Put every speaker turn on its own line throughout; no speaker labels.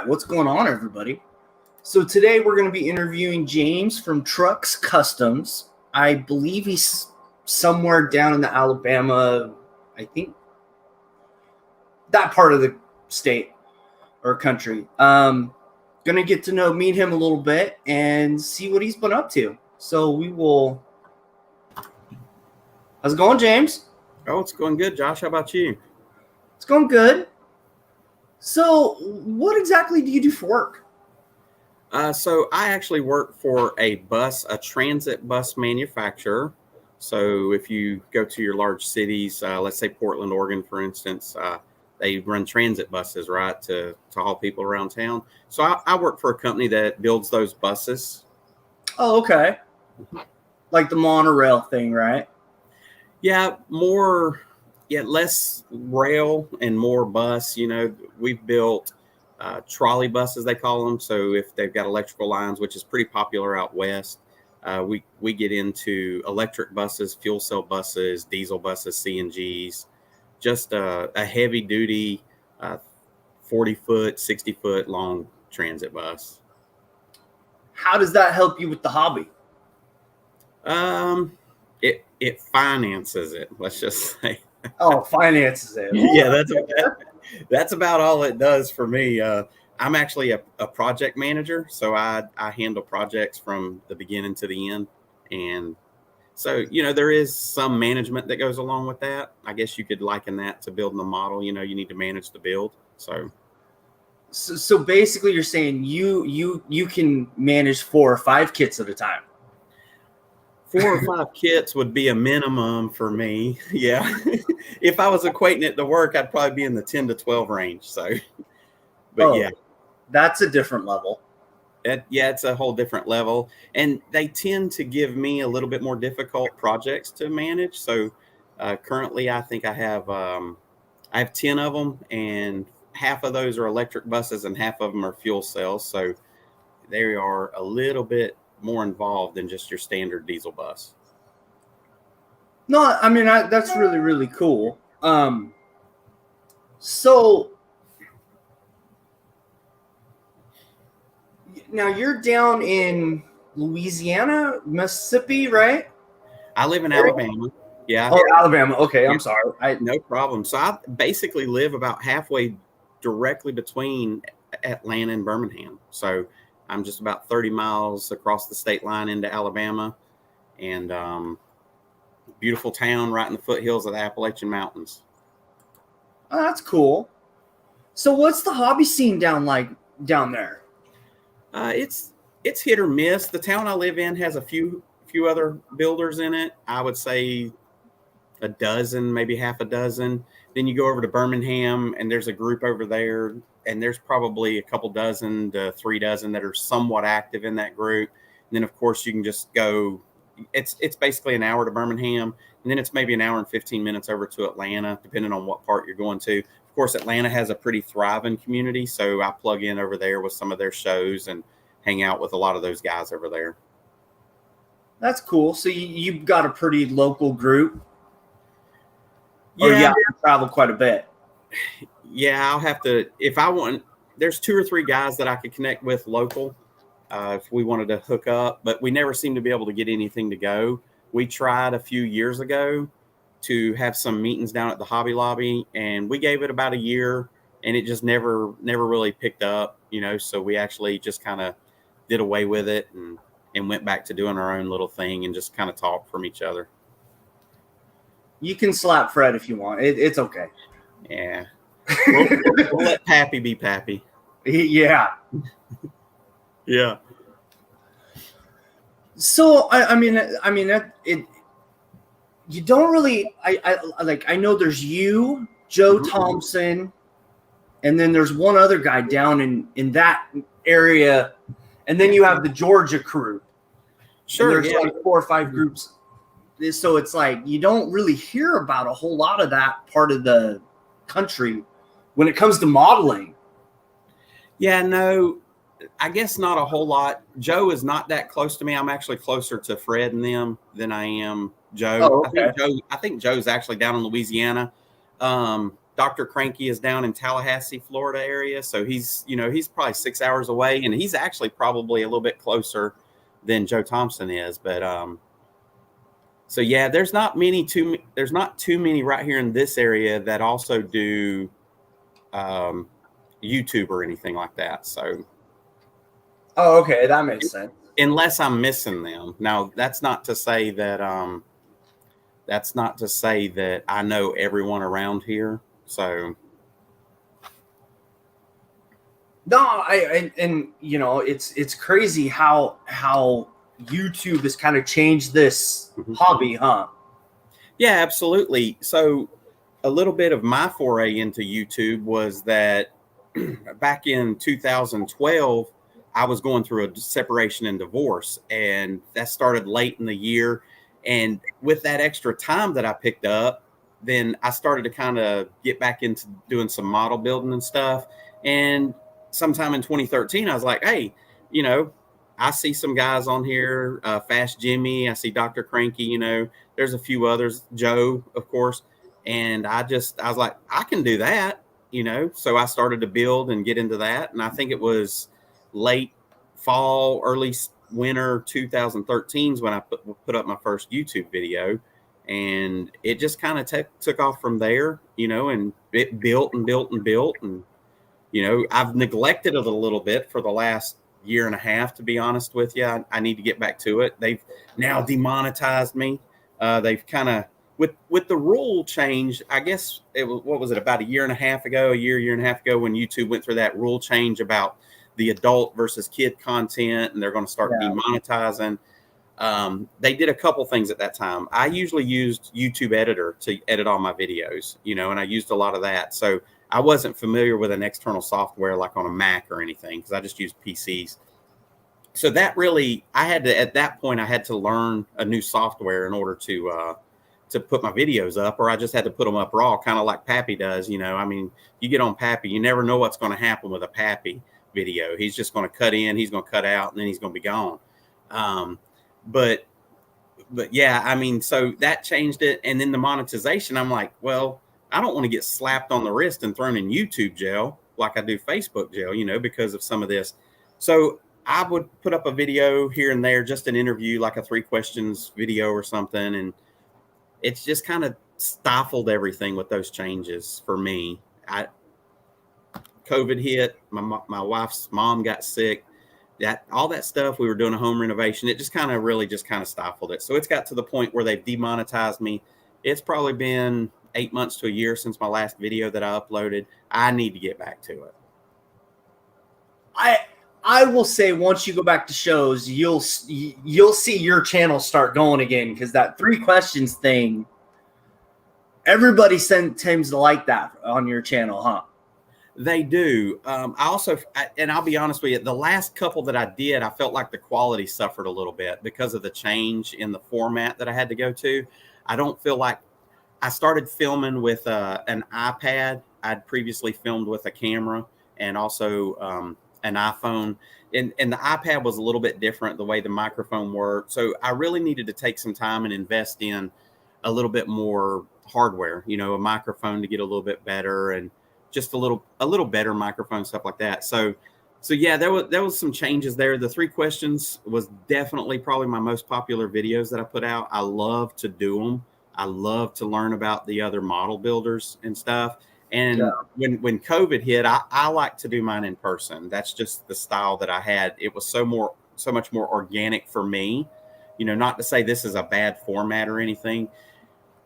right, what's going on, everybody? So today we're going to be interviewing James from Trucks Customs. I believe he's somewhere down in the Alabama, I think that part of the state or country. Going to get to meet him a little bit and see what he's been up to. So we will. How's it going, James?
Oh, it's going good, Josh. How about you?
It's going good. So what exactly do you do for work?
So I actually work for a transit bus manufacturer. So if you go to your large cities, let's say Portland, Oregon, for instance, they run transit buses, right, to haul people around town. So I work for a company that builds those buses.
Oh, okay. Like the monorail thing, right?
Yeah, less rail and more bus. You know, we've built trolley buses, they call them. So if they've got electrical lines, which is pretty popular out west, we get into electric buses, fuel cell buses, diesel buses, CNGs, just a heavy duty 40-foot, 60-foot long transit bus.
How does that help you with the hobby?
It finances it. Let's just say.
Oh, finances it.
Yeah, that's about all it does for me. I'm actually a project manager, so I handle projects from the beginning to the end, and so there is some management that goes along with that. I guess you could liken that to building a model. You need to manage the build.
So basically, you're saying you can manage 4 or 5 kits at a time.
4 or 5 kits would be a minimum for me. Yeah. If I was equating it to work, I'd probably be in the 10 to 12 range. Yeah.
That's a different level.
It's a whole different level. And they tend to give me a little bit more difficult projects to manage. So currently I think I have 10 of them, and half of those are electric buses and half of them are fuel cells. So they are a little bit more involved than just your standard diesel bus.
No, I mean, that's really, really cool. So now you're down in Louisiana, Mississippi, right?
I live in Alabama. Yeah.
Oh, Alabama. Okay, I'm sorry.
No problem. So I basically live about halfway directly between Atlanta and Birmingham. So I'm just about 30 miles across the state line into Alabama, and beautiful town right in the foothills of the Appalachian Mountains.
Oh, that's cool. So what's the hobby scene down there?
It's hit or miss. The town I live in has a few other builders in it. I would say a dozen, maybe half a dozen. Then you go over to Birmingham, and there's a group over there, and there's probably a couple dozen to 3 dozen that are somewhat active in that group. And then, of course, you can just go. It's basically an hour to Birmingham, and then it's maybe an hour and 15 minutes over to Atlanta, depending on what part you're going to. Of course, Atlanta has a pretty thriving community, so I plug in over there with some of their shows and hang out with a lot of those guys over there.
That's cool. So you've got a pretty local group.
Yeah,
you have to travel quite a bit.
Yeah, I'll have to, if I want, there's 2 or 3 guys that I could connect with local if we wanted to hook up, but we never seem to be able to get anything to go. We tried a few years ago to have some meetings down at the Hobby Lobby, and we gave it about a year, and it just never really picked up, so we actually just kind of did away with it and went back to doing our own little thing and just kind of talk from each other.
You can slap Fred if you want. It's okay.
Yeah. We'll let Pappy be Pappy.
Yeah.
Yeah.
So I mean you don't really. I know there's you, Joe Thompson, and then there's one other guy down in that area, and then you have the Georgia crew.
Sure.
And there's like 4 or 5 groups. So it's like you don't really hear about a whole lot of that part of the country when it comes to modeling.
Yeah, no, I guess not a whole lot. Joe is not that close to me. I'm actually closer to Fred and them than I am Joe.
Oh, okay.
I think Joe's actually down in Louisiana. Dr. Cranky is down in Tallahassee, Florida area. So he's probably 6 hours away, and he's actually probably a little bit closer than Joe Thompson is. But so yeah, there's not too many right here in this area that also do YouTube or anything like that. So
Oh, okay, that makes sense.
Unless I'm missing them. Now, that's not to say that I know everyone around here. So
No, and you know, it's crazy how YouTube has kind of changed this hobby, huh?
yeah, absolutely. So a little bit of my foray into YouTube was that back in 2012, I was going through a separation and divorce, and that started late in the year. And with that extra time that I picked up, then I started to kind of get back into doing some model building and stuff. And sometime in 2013, I was like, hey, you know, I see some guys on here, Fast Jimmy, I see Dr. Cranky, you know, there's a few others, Joe, of course. And I was like, I can do that, you know. So I started to build and get into that. And I think it was late fall, early winter 2013 is when I put up my first YouTube video. And it just kind of took off from there, you know, and it built and built and built. And, you know, I've neglected it a little bit for the last year and a half, to be honest with you. I need to get back to it. They've now demonetized me. They've kind of, with the rule change, I guess it was, what was it, about a year and a half ago when YouTube went through that rule change about the adult versus kid content, and they're going to start demonetizing. They did a couple things at that time. I usually used YouTube Editor to edit all my videos, you know, and I used a lot of that. So I wasn't familiar with an external software like on a Mac or anything, because I just used PCs. So that really, at that point, I had to learn a new software in order to put my videos up, or I just had to put them up raw, kind of like Pappy does. You know, I mean, you get on Pappy, you never know what's going to happen with a Pappy video. He's just going to cut in, he's going to cut out, and then he's going to be gone. But yeah, I mean, so that changed it. And then the monetization, I'm like, well, I don't want to get slapped on the wrist and thrown in YouTube jail like I do Facebook jail, you know, because of some of this. So I would put up a video here and there, just an interview, like a 3 questions video or something. And it's just kind of stifled everything with those changes for me. COVID hit, my wife's mom got sick, all that stuff. We were doing a home renovation. It just kind of stifled it. So it's got to the point where they've demonetized me. It's probably been 8 months to a year since my last video that I uploaded. I need to get back to it.
I will say, once you go back to shows, you'll see your channel start going again, because that 3 questions thing, everybody tends to like that on your channel, huh?
They do. And I'll be honest with you, the last couple that I did, I felt like the quality suffered a little bit because of the change in the format that I had to go to. I don't feel like I started filming with an iPad. I'd previously filmed with a camera and also an iPhone. And the iPad was a little bit different, the way the microphone worked. So I really needed to take some time and invest in a little bit more hardware, you know, a microphone to get a little bit better, and just a little better microphone, stuff like that. So yeah, there was some changes there. The 3 questions was definitely probably my most popular videos that I put out. I love to do them. I love to learn about the other model builders and stuff. And when COVID hit, I like to do mine in person. That's just the style that I had. It was so much more organic for me, you know, not to say this is a bad format or anything,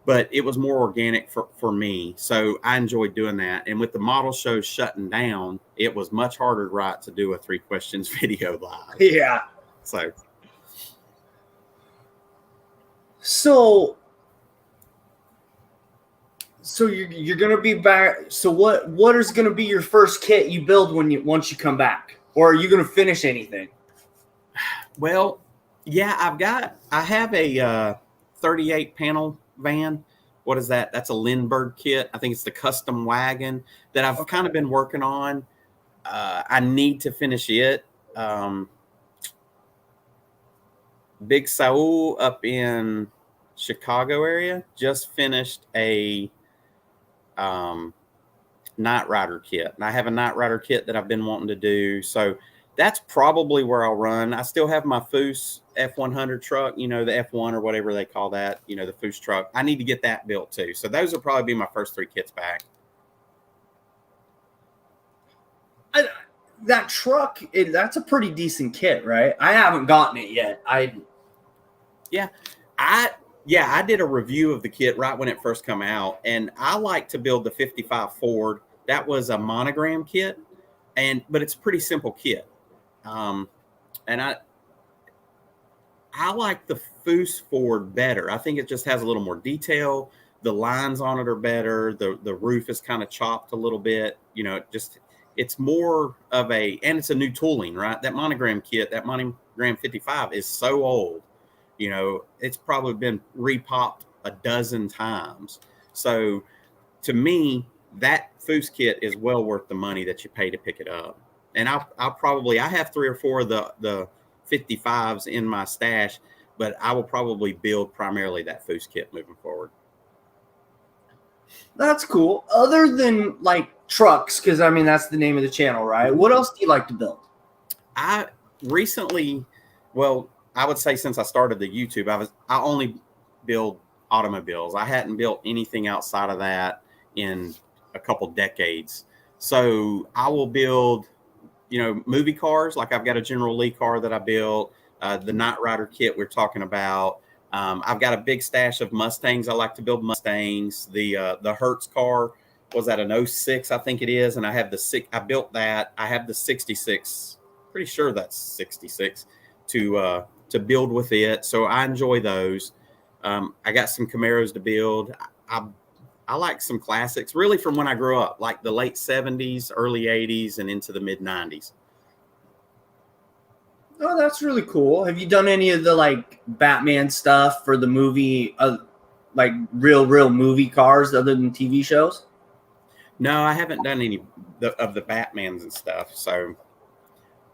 but it was more organic for me. So I enjoyed doing that. And with the model show shutting down, it was much harder, right, to do a 3 questions video live.
Yeah. So you're gonna be back. So what is gonna be your first kit you build once you come back, or are you gonna finish anything?
Well, yeah, I have a 38 panel van. What is that? That's a Lindbergh kit. I think it's the custom wagon that I've kind of been working on. I need to finish it. Big Saul up in Chicago area just finished a Knight Rider kit, and I have a Knight Rider kit that I've been wanting to do. So that's probably where I'll run. I still have my Foose F100 truck, the F1 or whatever they call that, the Foose truck. I need to get that built too. So those will probably be my first 3 kits back.
That truck, that's a pretty decent kit, right? I haven't gotten it yet. I
did a review of the kit right when it first come out, and I like to build the 55 Ford. That was a monogram kit, but it's a pretty simple kit. And I like the Foose Ford better. I think it just has a little more detail. The lines on it are better. The roof is kind of chopped a little bit. It's more of and it's a new tooling, right? That monogram kit, that monogram 55 is so old. It's probably been repopped a dozen times. So to me, that Foose kit is well worth the money that you pay to pick it up. And I have 3 or 4 of the 55s in my stash, but I will probably build primarily that Foose kit moving forward.
That's cool. Other than like trucks, because that's the name of the channel, right? What else do you like to build?
I would say since I started the YouTube, I only build automobiles. I hadn't built anything outside of that in a couple decades. So I will build, movie cars. Like I've got a General Lee car that I built, the Knight Rider kit we're talking about. I've got a big stash of Mustangs. I like to build Mustangs. The Hertz car was at an 06, I think it is. And I have I built that. I have the 66, pretty sure that's 66 to build with it. So I enjoy those. I got some Camaros to build. I like some classics, really from when I grew up, like the late 70s, early 80s, and into the mid 90s.
Oh, that's really cool. Have you done any of the like Batman stuff for the movie, like real movie cars other than TV shows?
No, I haven't done any of the Batmans and stuff. So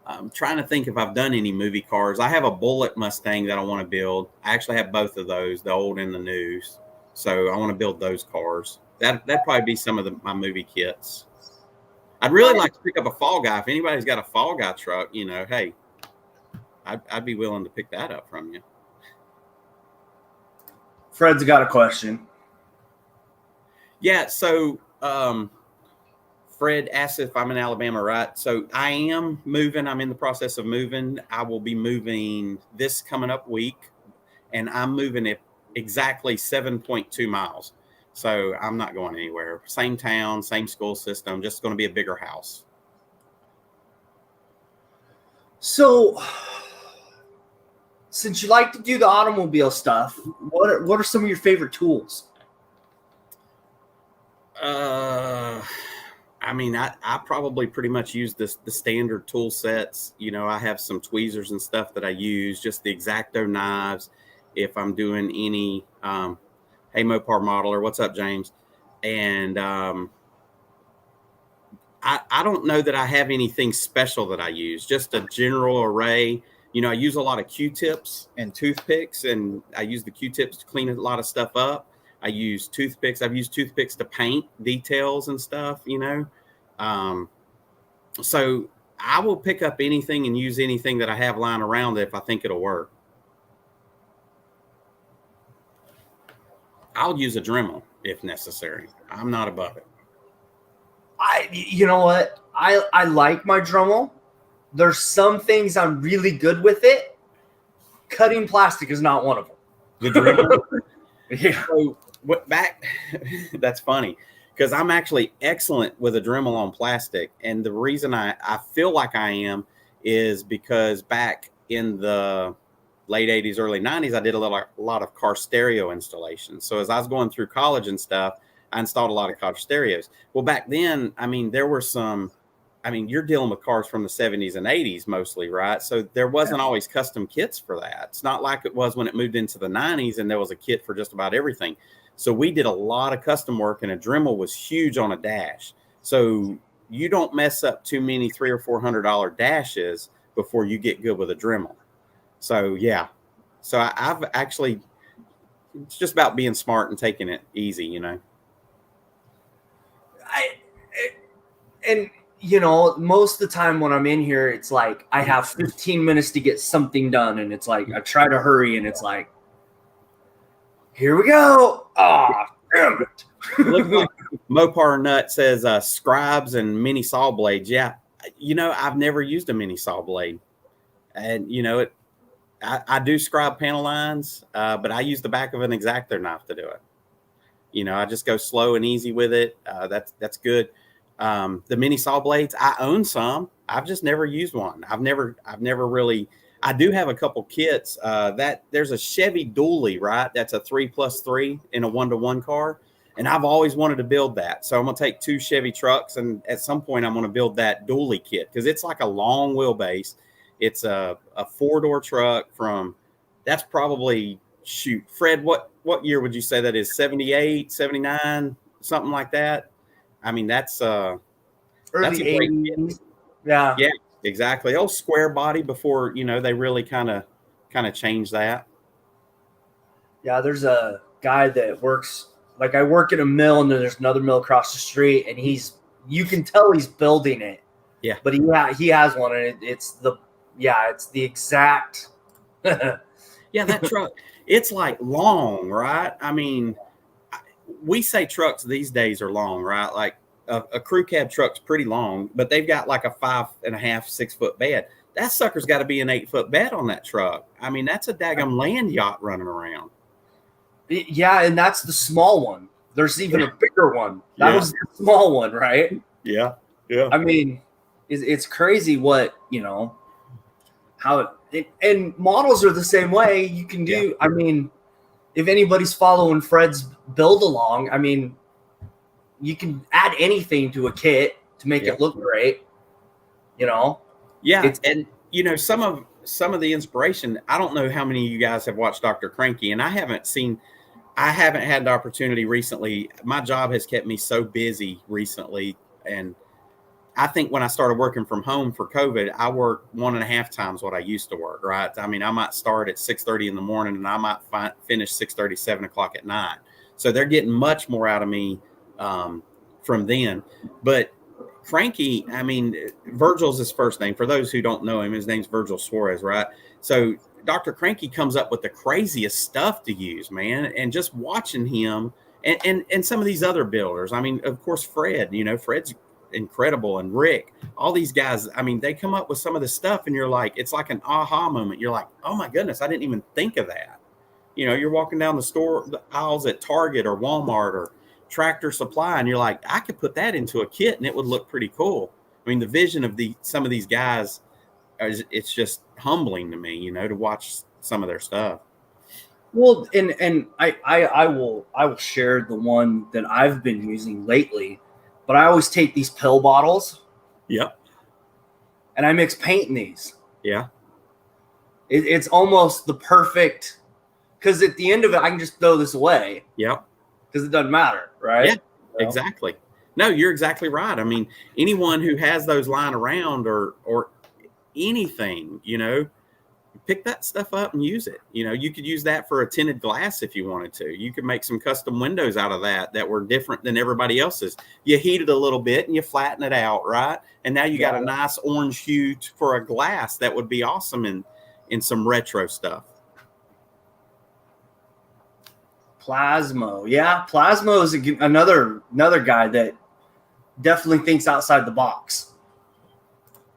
I'm trying to think if I've done any movie cars. I have a Bullitt Mustang that I want to build. I actually have both of those, the old and the news. So I want to build those cars. That'd probably be some of my movie kits. I'd really like to pick up a Fall Guy. If anybody's got a Fall Guy truck, hey, I'd be willing to pick that up from you.
Fred's got a question.
Yeah, so Fred asked if I'm in Alabama, right? So I am moving. I'm in the process of moving. I will be moving this coming up week, and I'm moving it exactly 7.2 miles. So I'm not going anywhere. Same town, same school system, just going to be a bigger house.
So since you like to do the automobile stuff, what are some of your favorite tools?
I probably pretty much use the standard tool sets. I have some tweezers and stuff that I use, just the X-Acto knives. If I'm doing any, hey, Mopar modeler, what's up, James? And I don't know that I have anything special that I use, just a general array. I use a lot of Q-tips and toothpicks, and I use the Q-tips to clean a lot of stuff up. I use toothpicks. I've used toothpicks to paint details and stuff, So I will pick up anything and use anything that I have lying around if I think it'll work. I'll use a Dremel if necessary. I'm not above it.
You know what? I like my Dremel. There's some things I'm really good with it. Cutting plastic is not one of them.
The Dremel.
Yeah.
So that's funny because I'm actually excellent with a Dremel on plastic. And the reason I feel like I am is because back in the late 80s, early 90s, I did a lot of car stereo installations. So as I was going through college and stuff, I installed a lot of car stereos. Well, back then, there were you're dealing with cars from the 70s and 80s mostly, right? So there wasn't always custom kits for that. It's not like it was when it moved into the 90s and there was a kit for just about everything. So we did a lot of custom work, and a Dremel was huge on a dash. So you don't mess up too many $300 or $400 dashes before you get good with a Dremel. So yeah, so I've actually, it's just about being smart and taking it easy,
and you know, most of the time when I'm in here, it's like I have 15 minutes to get something done, and it's like I try to hurry, and it's like, here we go. Ah, damn it.
Look like Mopar Nut says scribes and mini saw blades. Yeah, you know, I've never used a mini saw blade, and you know, I do scribe panel lines, but I use the back of an X-Acto knife to do it. You know, I just go slow and easy with it. That's good. The mini saw blades, I own some. I've just never used one. I've never really. I do have a couple kits. That there's a Chevy dually, right? That's a 3+3 in a 1-to-1 car, and I've always wanted to build that. So I'm gonna take 2 Chevy trucks, and at some point I'm gonna build that dually kit because it's like a long wheelbase. It's a 4-door truck from. That's probably shoot, Fred. What year would you say that is? 78, 79, something like that. I mean, that's
Early
that's a great
80s. Yeah.
yeah, exactly. Oh, square body before, you know, they really kind of changed that.
Yeah, there's a guy that works, like I work at a mill, and then there's another mill across the street, and you can tell he's building it.
Yeah.
But he has one, and it's the exact.
Yeah, that truck, it's like long, right? I mean, we say trucks these days are long, right? Like a crew cab truck's pretty long, but they've got like a 5.5, 6 foot bed. That sucker's got to be an 8 foot bed on that truck. I mean, that's a daggum land yacht running around.
Yeah, and that's the small one. There's even a bigger one. That was the small one, right?
Yeah, yeah.
I mean, it's crazy what, you know, how it, and models are the same way. You can do, I mean, if anybody's following Fred's build along, I mean, you can add anything to a kit to make it look great, you know?
Yeah, and you know, some of the inspiration, I don't know how many of you guys have watched Dr. Cranky, and I haven't had the opportunity recently. My job has kept me so busy recently, and I think when I started working from home for COVID, I worked 1.5 times what I used to work, right? I mean, I might start at 6:30 in the morning, and I might finish 6:30, 7 o'clock at night. So they're getting much more out of me from then. But Cranky, I mean, Virgil's his first name. For those who don't know him, his name's Virgil Suarez, right? So Dr. Cranky comes up with the craziest stuff to use, man. And just watching him and some of these other builders. I mean, of course, Fred, you know, Fred's incredible, and Rick, all these guys, I mean, they come up with some of the stuff, and you're like, it's like an aha moment. You're like, oh my goodness, I didn't even think of that. You know, you're walking down the aisles at Target or Walmart or Tractor Supply, and you're like, I could put that into a kit and it would look pretty cool. I mean, the vision of some of these guys, it's just humbling to me, you know, to watch some of their stuff.
Well, and I will share the one that I've been using lately, but I always take these pill bottles.
Yep.
And I mix paint in these.
Yeah.
It's almost the perfect, because at the end of it, I can just throw this away.
Yep.
Because it doesn't matter, right?
Yeah, exactly. No, you're exactly right. I mean, anyone who has those lying around or anything, you know, pick that stuff up and use it. You know, you could use that for a tinted glass if you wanted to. You could make some custom windows out of that were different than everybody else's. You heat it a little bit and you flatten it out, right? And now you got a nice orange hue for a glass that would be awesome in some retro stuff.
Plasmo. Yeah, Plasmo is another guy that definitely thinks outside the box.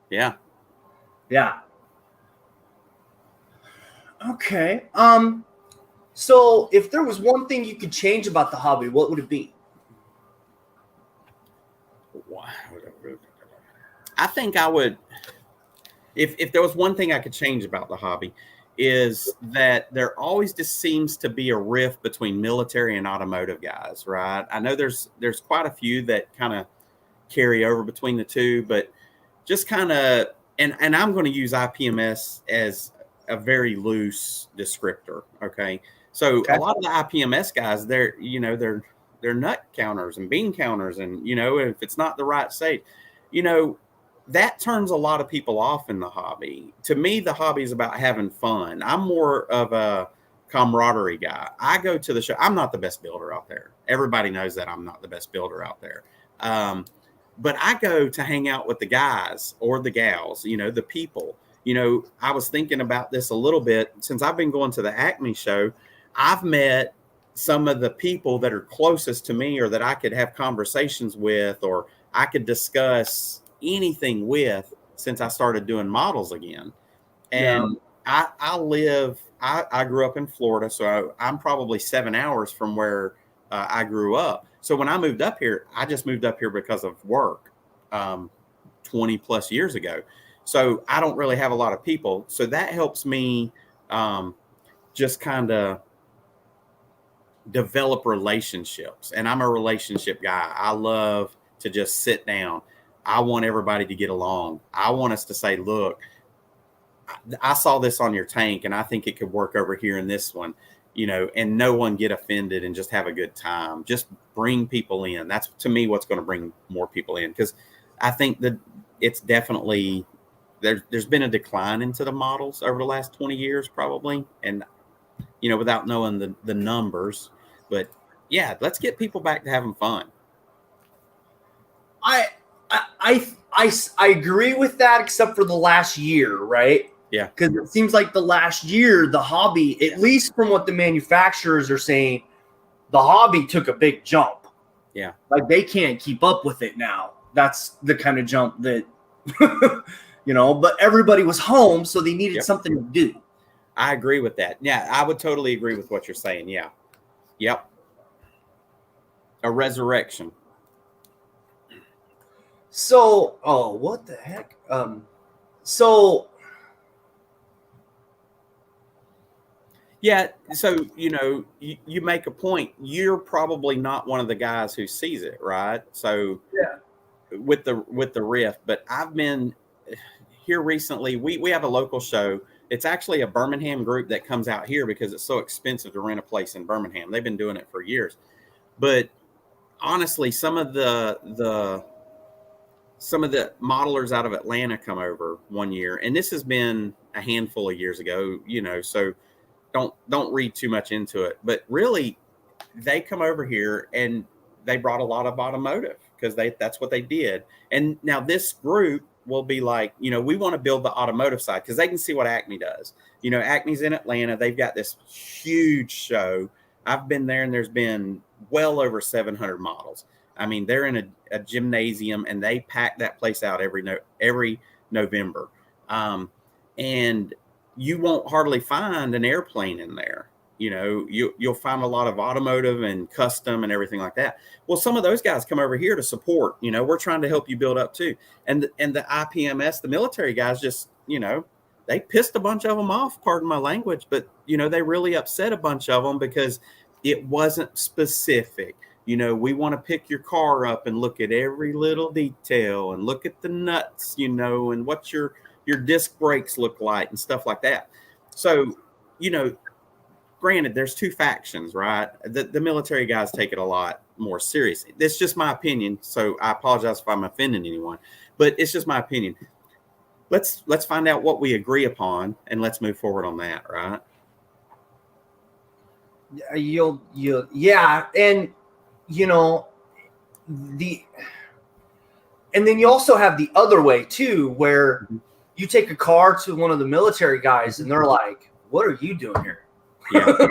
Yeah.
Yeah. Okay. So if there was one thing you could change about the hobby, what would it be?
I think I would, if there was one thing I could change about the hobby, is that there always just seems to be a rift between military and automotive guys, right? I know there's quite a few that kind of carry over between the two, but just kind of, and I'm going to use IPMS as a very loose descriptor. Okay. So a lot of the IPMS guys, they're nut counters and bean counters. And, you know, if it's not the right state, you know, that turns a lot of people off in the hobby. To me, the hobby is about having fun. I'm more of a camaraderie guy. I go to the show. I'm not the best builder out there. Everybody knows that I'm not the best builder out there. but I go to hang out with the guys or the gals, the people. I was thinking about this a little bit since I've been going to the Acme show. I've met some of the people that are closest to me, or that I could have conversations with, or I could discuss anything with, since I started doing models again. And I grew up in Florida, so I'm probably 7 hours from where I grew up. So when I moved up here, I just moved up here because of work 20 plus years ago. So I don't really have a lot of people. So that helps me just kind of develop relationships. And I'm a relationship guy. I love to just sit down. I want everybody to get along. I want us to say, look, I saw this on your tank and I think it could work over here in this one, and no one get offended and just have a good time. Just bring people in. That's, to me, what's going to bring more people in. Because I think that it's definitely, there's been a decline into the models over the last 20 years probably. And, without knowing the numbers, but yeah, let's get people back to having fun.
I agree with that, except for the last year, right?
Yeah.
Because it seems like the last year, the hobby, at least from what the manufacturers are saying, the hobby took a big jump.
Yeah.
Like they can't keep up with it now. That's the kind of jump that, but everybody was home, so they needed something to do.
I agree with that. Yeah, I would totally agree with what you're saying. Yeah. Yep. A resurrection.
So, what the heck?
Yeah, so you make a point. You're probably not one of the guys who sees it, right? So with the Rift, but I've been here recently. We have a local show. It's actually a Birmingham group that comes out here because it's so expensive to rent a place in Birmingham. They've been doing it for years. But honestly, some of the modelers out of Atlanta come over one year, and this has been a handful of years ago, so don't read too much into it. But really, they come over here and they brought a lot of automotive because that's what they did. And now this group will be like, we want to build the automotive side because they can see what Acme does. Acme's in Atlanta. They've got this huge show. I've been there, and there's been well over 700 models. I mean, they're in a gymnasium, and they pack that place out every November. And you won't hardly find an airplane in there. You'll find a lot of automotive and custom and everything like that. Well, some of those guys come over here to support. We're trying to help you build up too. And the IPMS, the military guys, just they pissed a bunch of them off. Pardon my language, but they really upset a bunch of them because it wasn't specific. We want to pick your car up and look at every little detail and look at the nuts, and what your disc brakes look like and stuff like that. So, granted, there's two factions, right? The military guys take it a lot more seriously. That's just my opinion. So I apologize if I'm offending anyone, but it's just my opinion. Let's find out what we agree upon and let's move forward on that, right?
Yeah. And and then you also have the other way too, where you take a car to one of the military guys and they're like, what are you doing here?
Yeah.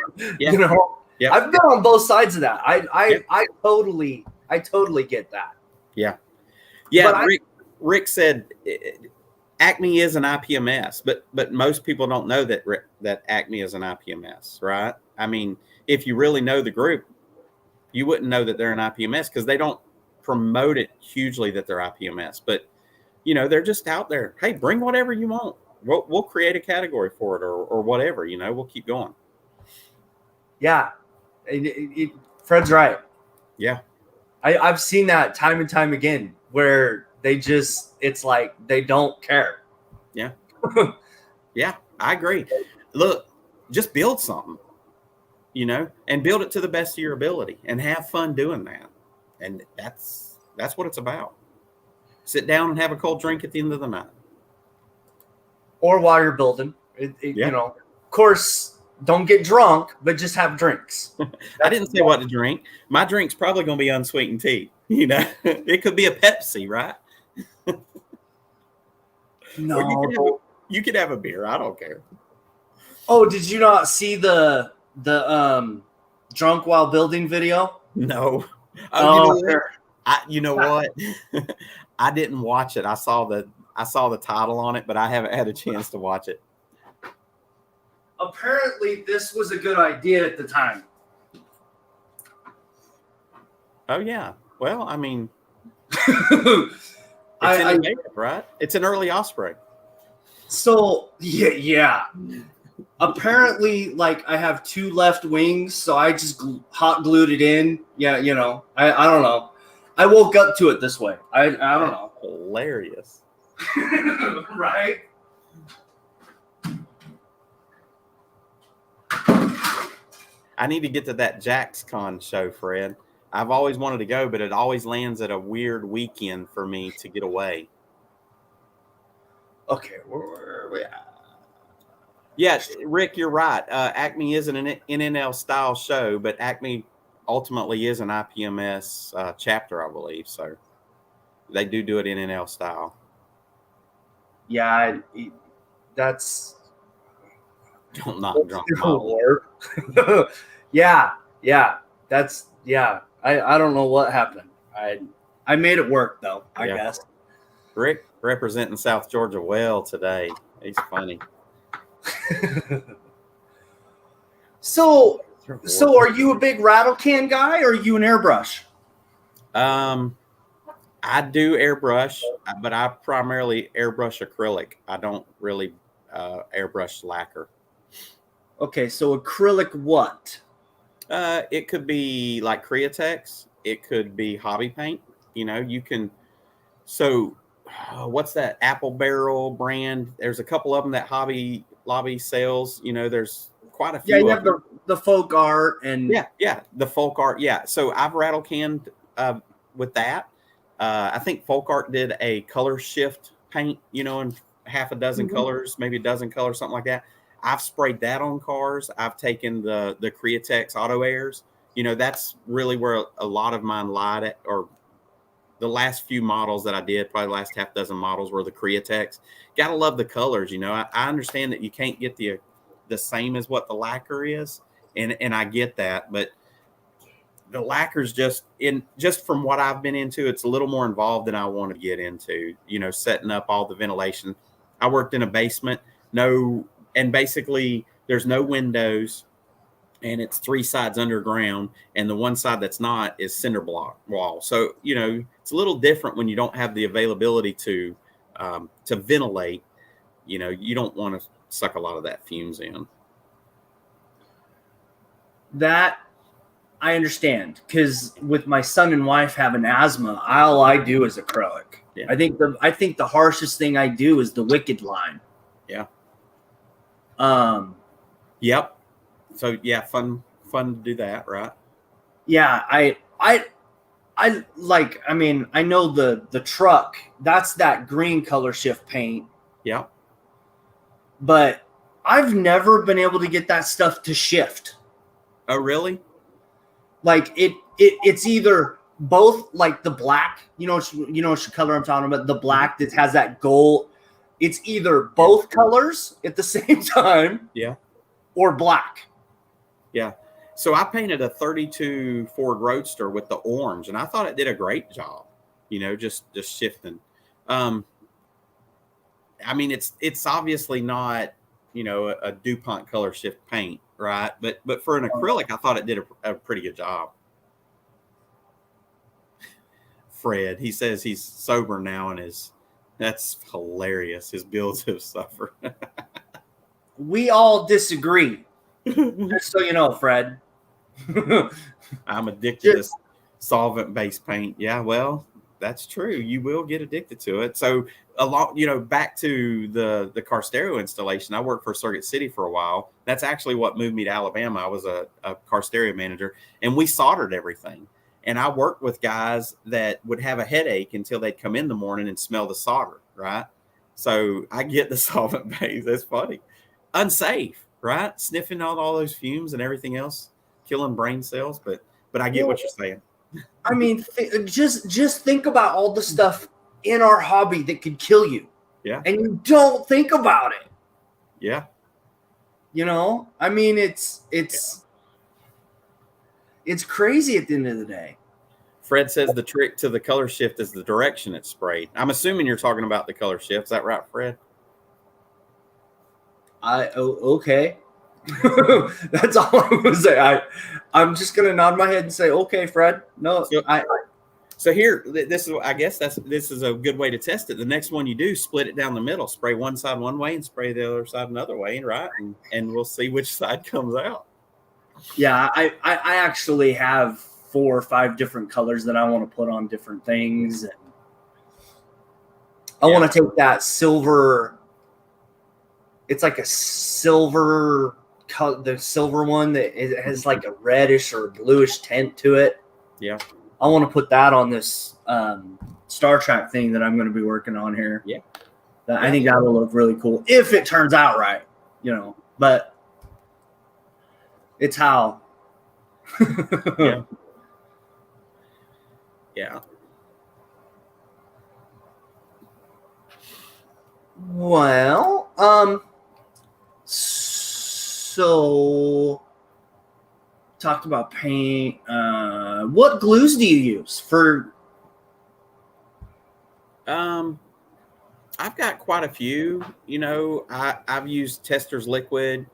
Yeah.
I've been on both sides of that. I totally get that.
Yeah. Rick said Acme is an IPMS, but most people don't know that Acme is an IPMS, right? I mean, if you really know the group, you wouldn't know that they're an IPMS because they don't promote it hugely that they're IPMS. But they're just out there. Hey, bring whatever you want. We'll create a category for it or whatever. We'll keep going.
Yeah, Fred's right.
Yeah,
I've seen that time and time again where it's like they don't care.
Yeah. Yeah, I agree. Look, just build something, and build it to the best of your ability and have fun doing that. And that's what it's about. Sit down and have a cold drink at the end of the night.
Or while you're building, of course, don't get drunk, but just have drinks.
I didn't say what to drink. My drink's probably going to be unsweetened tea. You know, it could be a Pepsi, right?
No.
Or you could have a beer. I don't care.
Oh, did you not see the drunk while building video?
No.
Oh,
You know what? I didn't watch it. I saw the title on it, but I haven't had a chance to watch it.
Apparently, this was a good idea at the time.
Oh yeah. Well, I mean,
It's
innovative, right? It's an early Osprey.
So yeah. Apparently, like I have 2 left wings, so I just hot glued it in. Yeah, you know, I don't know. I woke up to it this way. I don't know.
Hilarious.
Right?
I need to get to that JaxCon show, Fred. I've always wanted to go, but it always lands at a weird weekend for me to get away.
Okay, where are we at?
Yeah, Rick, you're right. Acme is an NNL style show, but Acme ultimately is an IPMS chapter, I believe. So they do it NNL style.
Yeah, that's
Don't knock drunk model.
yeah. That's I don't know what happened. I made it work though, I guess.
Rick representing South Georgia well today. He's funny.
So are you a big rattle can guy or are you an airbrush?
I do airbrush, but I primarily airbrush acrylic. I don't really airbrush lacquer. Okay,
so acrylic what?
It could be like Createx. It could be hobby paint. You know, you can. So, what's that Apple Barrel brand? There's a couple of them that Hobby Lobby sells. You know, there's quite a few.
Yeah, you have the folk art and
the folk art. Yeah, so I've rattle canned with that. I think folk art did a color shift paint. You know, in half a dozen colors, maybe a dozen colors, something like that. I've sprayed that on cars. I've taken the Createx Auto Airs. You know, that's really where a lot of mine lied at, or the last few models that I did, probably the last half dozen models were the Createx. Gotta love the colors. You know, I understand that you can't get the same as what the lacquer is, and I get that, but the lacquer's just from what I've been into, it's a little more involved than I want to get into. You know, setting up all the ventilation. I worked in a basement, and basically there's no windows, and it's 3 sides underground, and the one side that's not is cinder block wall. So, you know, it's a little different when you don't have the availability to ventilate. You know, you don't want to suck a lot of that fumes in.
That I understand, because with my son and wife having asthma, all I do is acrylic. Yeah. I think the harshest thing I do is the Wicked line.
Yeah.
Yep.
So yeah, fun to do that, right?
Yeah, I like. I mean, I know the truck. That's that green color shift paint.
Yeah.
But I've never been able to get that stuff to shift.
Oh, really?
Like it's either both, like the black. You know what color I'm talking about. The black that has that gold. It's either both colors at the same time.
Yeah.
Or black.
Yeah. So I painted a 32 Ford Roadster with the orange, and I thought it did a great job, you know, just shifting. I mean, it's obviously not, you know, a DuPont color shift paint, right? But for an acrylic, I thought it did a pretty good job. Fred, he says he's sober now, and that's hilarious. His builds have suffered.
We all disagree. Just so you know, Fred.
I'm addicted to solvent-based paint. Yeah, well, that's true. You will get addicted to it. So back to the car stereo installation. I worked for Circuit City for a while. That's actually what moved me to Alabama. I was a car stereo manager, and we soldered everything. And I worked with guys that would have a headache until they'd come in the morning and smell the solder, right? So I get the solvent base. That's funny. Unsafe, right? Sniffing out all those fumes and everything else, killing brain cells. But I get what you're saying.
I mean, just think about all the stuff in our hobby that could kill you.
Yeah.
And you don't think about it.
Yeah.
You know? I mean, it's crazy at the end of the day.
Fred says the trick to the color shift is the direction it's sprayed. I'm assuming you're talking about the color shift. Is that right, Fred?
Okay. That's all I'm gonna say. I'm just gonna nod my head and say, okay, Fred. No,
So here, I guess this is a good way to test it. The next one you do, split it down the middle, spray one side one way and spray the other side another way, right? And we'll see which side comes out.
Yeah, I actually have 4 or 5 different colors that I want to put on different things. And I want to take that silver. It's like a silver, the silver one that it has like a reddish or bluish tint to it.
Yeah.
I want to put that on this Star Trek thing that I'm going to be working on here.
Yeah.
I think that will look really cool if it turns out right, you know, but it's how.
Yeah. Yeah.
Well, so talked about paint. What glues do you use for?
I've got quite a few. You know, I've used Testor's Liquid.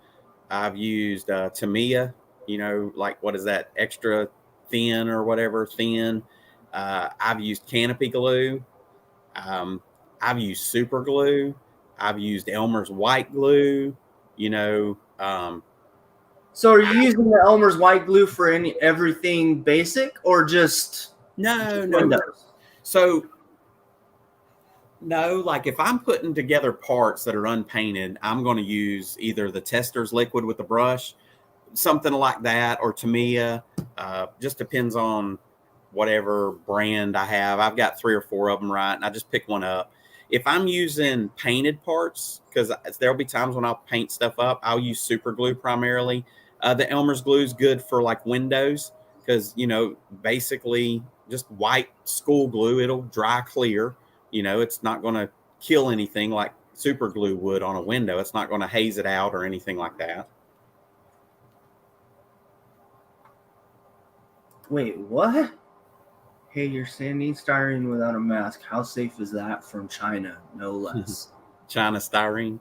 I've used Tamiya. You know, like what is that, extra thin or whatever thin. I've used Canopy glue. I've used super glue. I've used Elmer's white glue. You know.
So are you using the Elmer's white glue for everything basic or just
no?
windows?
So no, like if I'm putting together parts that are unpainted, I'm going to use either the Testor's Liquid with the brush, something like that, or Tamiya. Just depends on whatever brand I have. I've got 3 or 4 of them, right? And I just pick one up. If I'm using painted parts, because there'll be times when I'll paint stuff up, I'll use super glue primarily. The Elmer's glue is good for like windows because, you know, basically just white school glue, it'll dry clear. You know, it's not going to kill anything like super glue would on a window. It's not going to haze it out or anything like that.
Wait, what? Hey, you're standing styrene without a mask. How safe is that from China? No less.
Chinese styrene.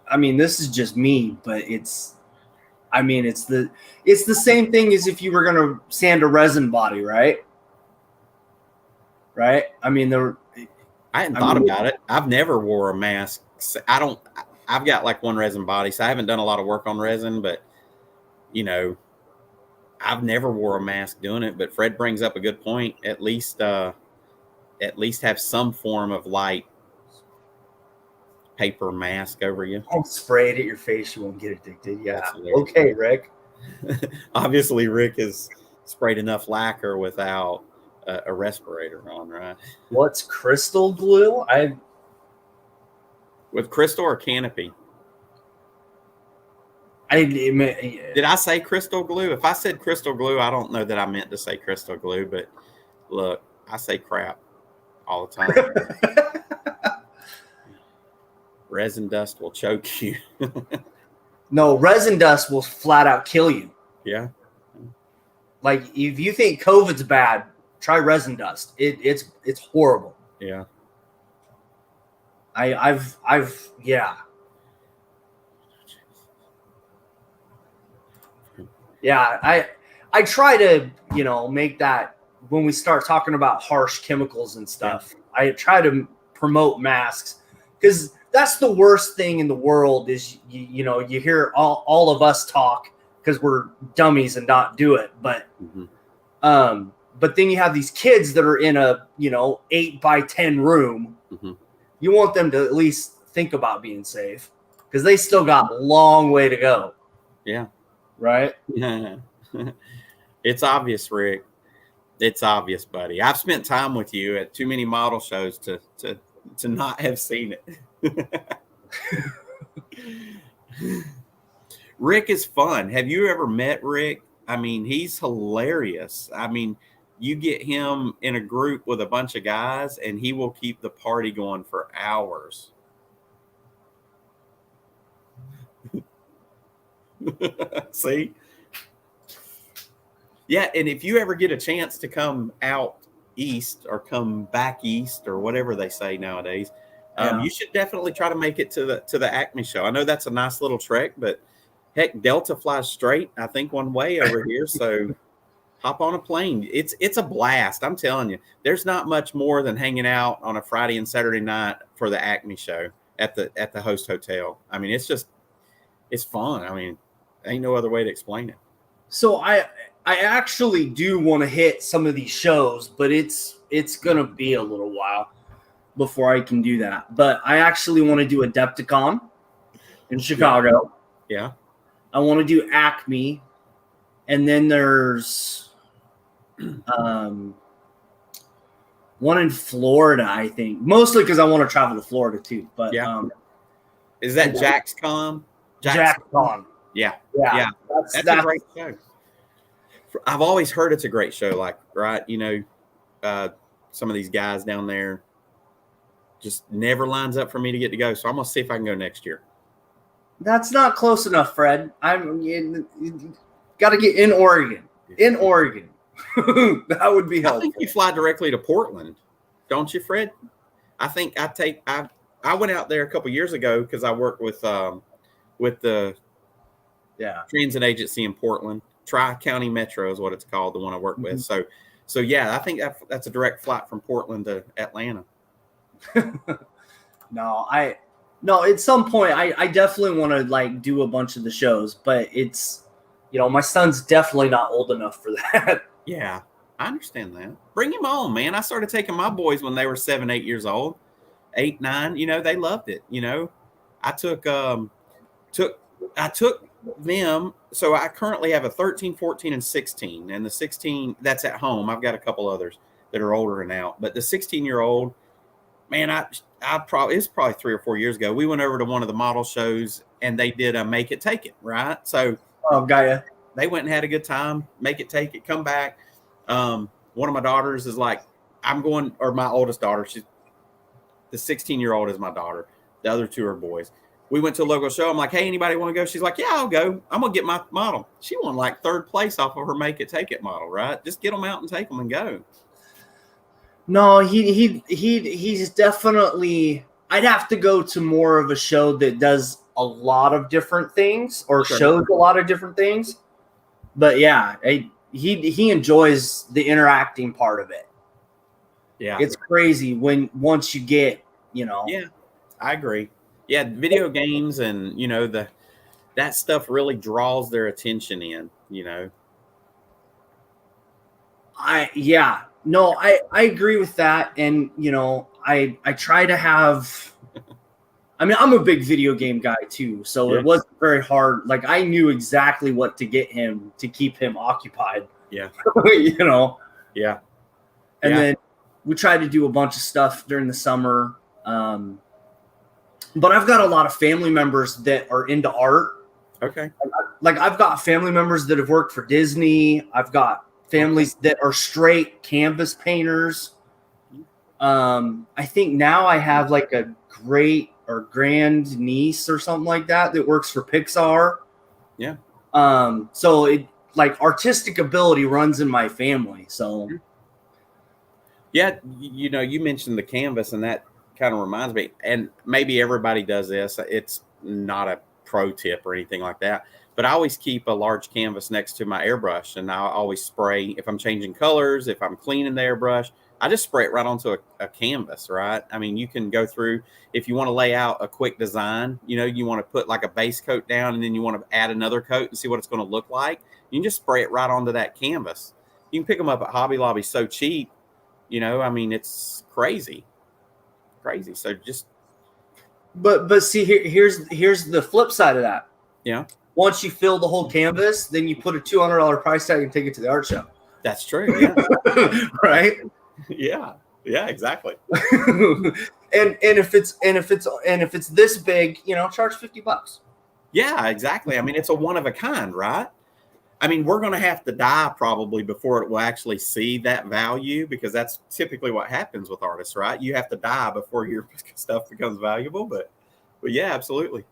I mean, this is just me, but it's the same thing as if you were gonna sand a resin body, right? Right? I mean,
I hadn't thought about it. I've never wore a mask. I've got like one resin body, so I haven't done a lot of work on resin, but you know, I've never wore a mask doing it. But Fred brings up a good point. At least have some form of light paper mask over you.
Don't spray it at your face. You won't get addicted. Yeah. Okay, Rick.
Obviously, Rick has sprayed enough lacquer without a respirator on, right?
What's crystal glue?
With crystal or Canopy? Did I say crystal glue? If I said crystal glue, I don't know that I meant to say crystal glue, but look, I say crap all the time. Resin dust will choke you.
No, resin dust will flat out kill you.
Yeah.
Like if you think COVID's bad, try resin dust. It's horrible.
Yeah.
I've yeah. Yeah, I try to, you know, make that when we start talking about harsh chemicals and stuff, I try to promote masks because that's the worst thing in the world is, you know, you hear all of us talk because we're dummies and not do it. But, but then you have these kids that are in a, you know, 8x10 room. Mm-hmm. You want them to at least think about being safe because they still got a long way to go.
Yeah.
Right?
Yeah. It's obvious, Rick. It's obvious, buddy. I've spent time with you at too many model shows to not have seen it. Rick is fun. Have you ever met Rick? I mean, he's hilarious. I mean, you get him in a group with a bunch of guys, and he will keep the party going for hours. See? Yeah, and if you ever get a chance to come out east or come back east or whatever they say nowadays, you should definitely try to make it to the Acme show. I know that's a nice little trek, but heck, Delta flies straight, I think, one way over here. So hop on a plane. It's a blast. I'm telling you, there's not much more than hanging out on a Friday and Saturday night for the Acme show at the host hotel. I mean, it's fun. I mean, ain't no other way to explain it.
So I actually do want to hit some of these shows, but it's gonna be a little while before I can do that. But I actually want to do Adepticon in Chicago.
Yeah.
I want to do Acme, and then there's one in Florida, I think, mostly because I want to travel to Florida too. But
is that JaxCon?
JaxCon.
Yeah. That's a great show. I've always heard it's a great show. Like, right, you know, some of these guys down there just never lines up for me to get to go. So I'm gonna see if I can go next year.
That's not close enough, Fred. Got to get in Oregon. In Oregon, that would be helpful.
I think you fly directly to Portland, don't you, Fred? I think I went out there a couple years ago because I worked with the transit agency in Portland. Tri-County Metro is what it's called, the one I work with. So yeah, I think that's a direct flight from Portland to Atlanta.
No, at some point I definitely want to like do a bunch of the shows, but it's, you know, my son's definitely not old enough for that.
Yeah, I understand that. Bring him on, man. I started taking my boys when they were 7, 8 years old, 8, 9. You know, they loved it. You know, I took them. So I currently have a 13, 14, and 16. And the 16, that's at home. I've got a couple others that are older and out. But the 16-year-old, man, it's probably 3 or 4 years ago. We went over to one of the model shows, and they did a Make It, Take It, right? So
Gaia.
They went and had a good time. Make it, take it, come back. One of my daughters is like, I'm going, or my oldest daughter, the 16-year-old is my daughter. The other 2 are boys. We went to a local show. I'm like, hey, anybody want to go? She's like, yeah, I'll go. I'm going to get my model. She won like 3rd place off of her Make It, Take It model, right? Just get them out and take them and go.
No, he's definitely, I'd have to go to more of a show that does a lot of different things or shows a lot of different things. But yeah, he enjoys the interacting part of it.
Yeah.
It's crazy once you get, you know.
Yeah, I agree. Yeah, video games and, you know, that stuff really draws their attention in, you know. I
agree with that. And, you know, I try to have, I mean, I'm a big video game guy too. So It wasn't very hard. Like I knew exactly what to get him to keep him occupied.
Yeah.
You know?
Yeah.
And then we tried to do a bunch of stuff during the summer. But I've got a lot of family members that are into art.
Okay.
Like I've got family members that have worked for Disney. I've got families that are straight canvas painters. I think now I have like a great or grand niece or something like that works for Pixar.
Yeah.
So it like artistic ability runs in my family. So
yeah, you know, you mentioned the canvas, and that kind of reminds me, and maybe everybody does this. It's not a pro tip or anything like that, but I always keep a large canvas next to my airbrush, and I always spray if I'm changing colors, if I'm cleaning the airbrush. I just spray it right onto a canvas, right? I mean, you can go through, if you want to lay out a quick design, you know, you want to put like a base coat down and then you want to add another coat and see what it's going to look like. You can just spray it right onto that canvas. You can pick them up at Hobby Lobby so cheap, you know, I mean, it's crazy. So just.
But see, here's the flip side of that.
Yeah.
Once you fill the whole canvas, then you put a $200 price tag and take it to the art show.
That's true. Yeah.
Right.
Yeah, exactly.
and if it's this big, you know, charge $50.
Yeah, exactly. I mean, it's a one of a kind, right? I mean, we're going to have to die probably before it will actually see that value, because that's typically what happens with artists, right? You have to die before your stuff becomes valuable. But yeah, absolutely.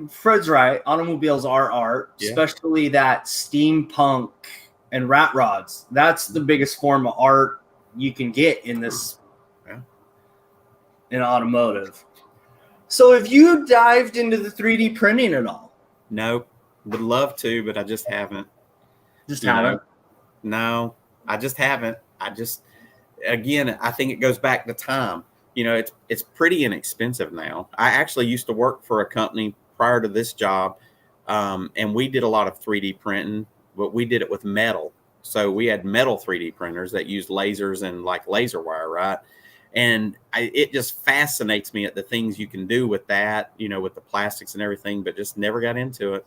Fred's right. Automobiles are art,
Yeah.
especially that steampunk and rat rods. That's the biggest form of art you can get in this in automotive. So have you dived into the 3D printing at all?
Nope. Would love to, but I just haven't.
Just haven't?
No, I just haven't. Again, I think it goes back to time. It's pretty inexpensive now. I actually used to work for a company prior to this job, and we did a lot of 3D printing, but we did it with metal. So we had metal 3D printers that used lasers and like laser wire, right? And it just fascinates me at the things you can do with that, with the plastics and everything, but just never got into it.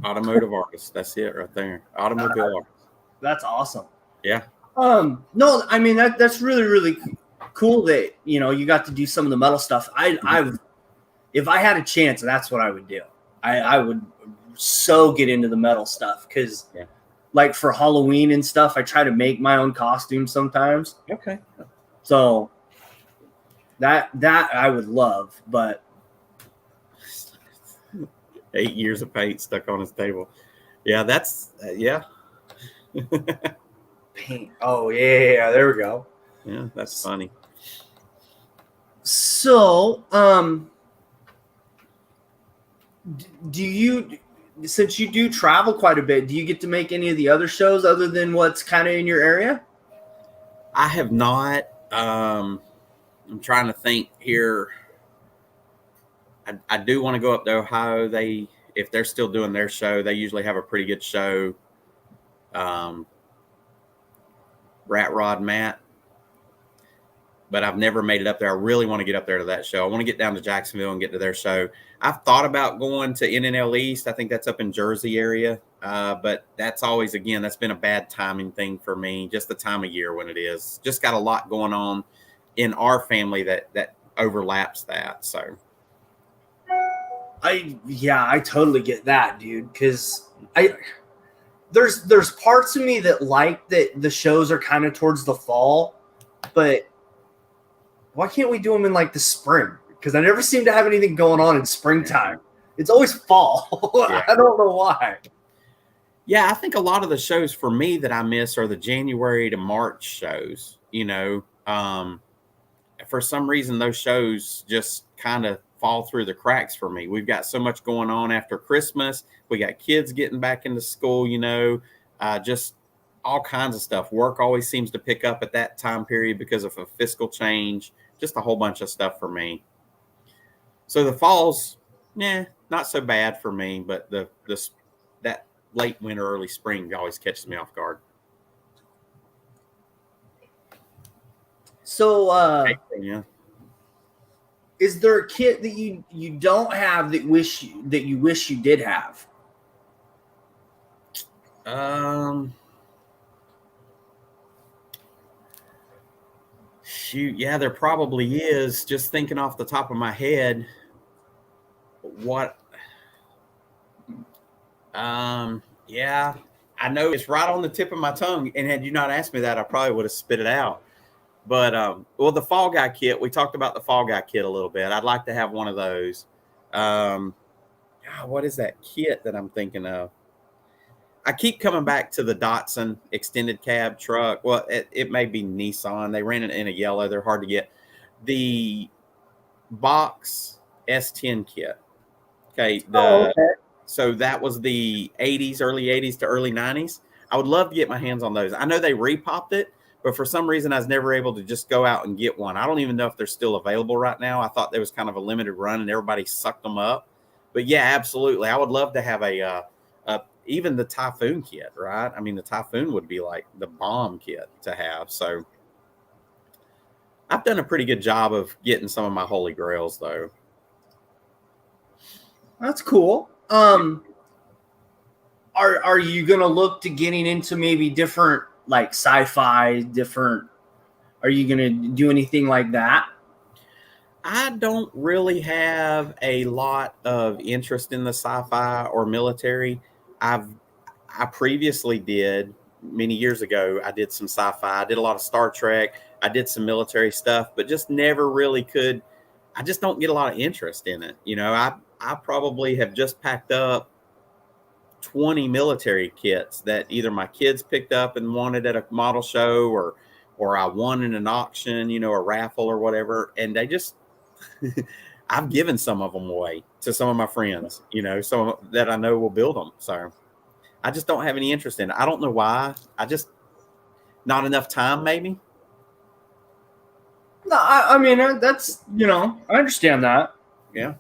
Automotive artist. That's it right there. Automobile artist.
That's awesome.
Yeah.
No, I mean, that's really, really cool that, you got to do some of the metal stuff. If I had a chance, that's what I would do. I would so get into the metal stuff because like for Halloween and stuff, I try to make my own costumes sometimes.
Okay.
So that I would love, but
8 years of paint stuck on his table. Yeah, that's
paint. Oh yeah, there we go.
Yeah, that's funny.
So, do you, since you do travel quite a bit, do you get to make any of the other shows other than what's kind of in your area?
I have not. I'm trying to think here. I do want to go up to Ohio. If they're still doing their show, they usually have a pretty good show. Rat Rod Matt. But I've never made it up there. I really want to get up there to that show. I want to get down to Jacksonville and get to their show. I've thought about going to NNL East. I think that's up in Jersey area. But that's always, again, that's been a bad timing thing for me. Just the time of year when it is. Just got a lot going on in our family that overlaps that. So
I totally get that, dude. Because there's parts of me that like that the shows are kind of towards the fall, but why can't we do them in like the spring? Because I never seem to have anything going on in springtime. It's always fall. I don't know why.
Yeah, I think a lot of the shows for me that I miss are the January to March shows. For some reason, those shows just kind of fall through the cracks for me. We've got so much going on after Christmas. We got kids getting back into school, just all kinds of stuff. Work always seems to pick up at that time period because of a fiscal change. Just a whole bunch of stuff for me. So the falls, not so bad for me, but that late winter, early spring always catches me off guard.
So, is there a kit that you don't have that you wish you did have?
Shoot, yeah, there probably is. Just thinking off the top of my head, what? Yeah, I know it's right on the tip of my tongue. And had you not asked me that, I probably would have spit it out. But the Fall Guy kit. We talked about the Fall Guy kit a little bit. I'd like to have one of those. What is that kit that I'm thinking of? I keep coming back to the Datsun extended cab truck. Well, it may be Nissan. They ran it in a yellow. They're hard to get. The Box S10 kit. Okay. So that was the 80s, early 80s to early 90s. I would love to get my hands on those. I know they repopped it, but for some reason I was never able to just go out and get one. I don't even know if they're still available right now. I thought there was kind of a limited run and everybody sucked them up. But yeah, absolutely. I would love to have even the Typhoon kit, right? I mean, the Typhoon would be like the bomb kit to have. So I've done a pretty good job of getting some of my holy grails, though.
That's cool. Are you gonna look to getting into maybe different like sci-fi? Are you gonna do anything like that?
I don't really have a lot of interest in the sci-fi or military. I previously did many years ago. I did some sci-fi. I did a lot of Star Trek. I did some military stuff, but just never really could. I just don't get a lot of interest in it. I probably have just packed up 20 military kits that either my kids picked up and wanted at a model show, or I won in an auction, a raffle or whatever, and they just I've given some of them away to some of my friends, some that I know will build them. So I just don't have any interest in it. I don't know why. I just not enough time, maybe.
No, I mean that's I understand that.
Yeah.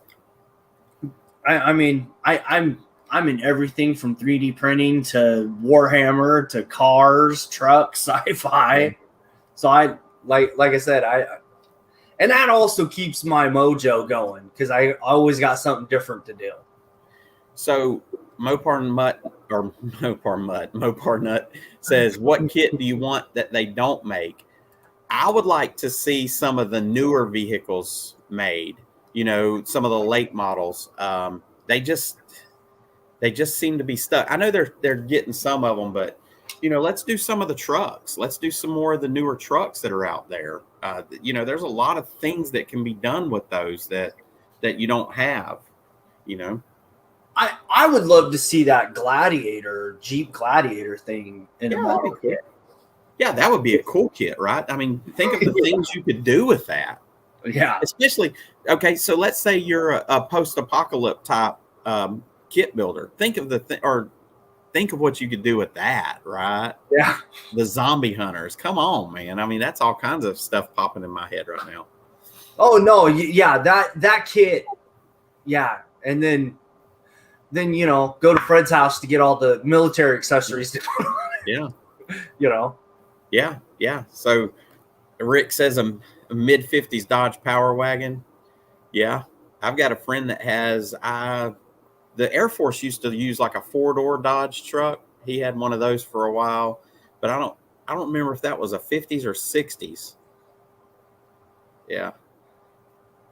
I mean I'm in everything from 3D printing to Warhammer to cars, trucks, sci-fi.
Yeah.
So I like I said, and that also keeps my mojo going because I always got something different to do.
So Mopar Nut says, what kit do you want that they don't make? I would like to see some of the newer vehicles made, some of the late models. They just seem to be stuck. I know they're getting some of them, but let's do some of the trucks. Let's do some more of the newer trucks that are out there. There's a lot of things that can be done with those that you don't have.
I would love to see that Jeep Gladiator thing in a model kit.
Yeah, that would be a cool kit, right? I mean, think of the things you could do with that.
Yeah.
Especially, okay, so let's say you're a post-apocalypse type kit builder. Think of what you could do with that, right?
Yeah.
The zombie hunters. Come on, man. I mean, that's all kinds of stuff popping in my head right now.
Oh no, yeah, that kit. Yeah, and then go to Fred's house to get all the military accessories to put on it.
Yeah. Yeah. So Rick says a mid-50s Dodge Power Wagon. Yeah. I've got a friend that has the Air Force used to use like a 4-door Dodge truck. He had one of those for a while, but I don't remember if that was a 50s or 60s. Yeah.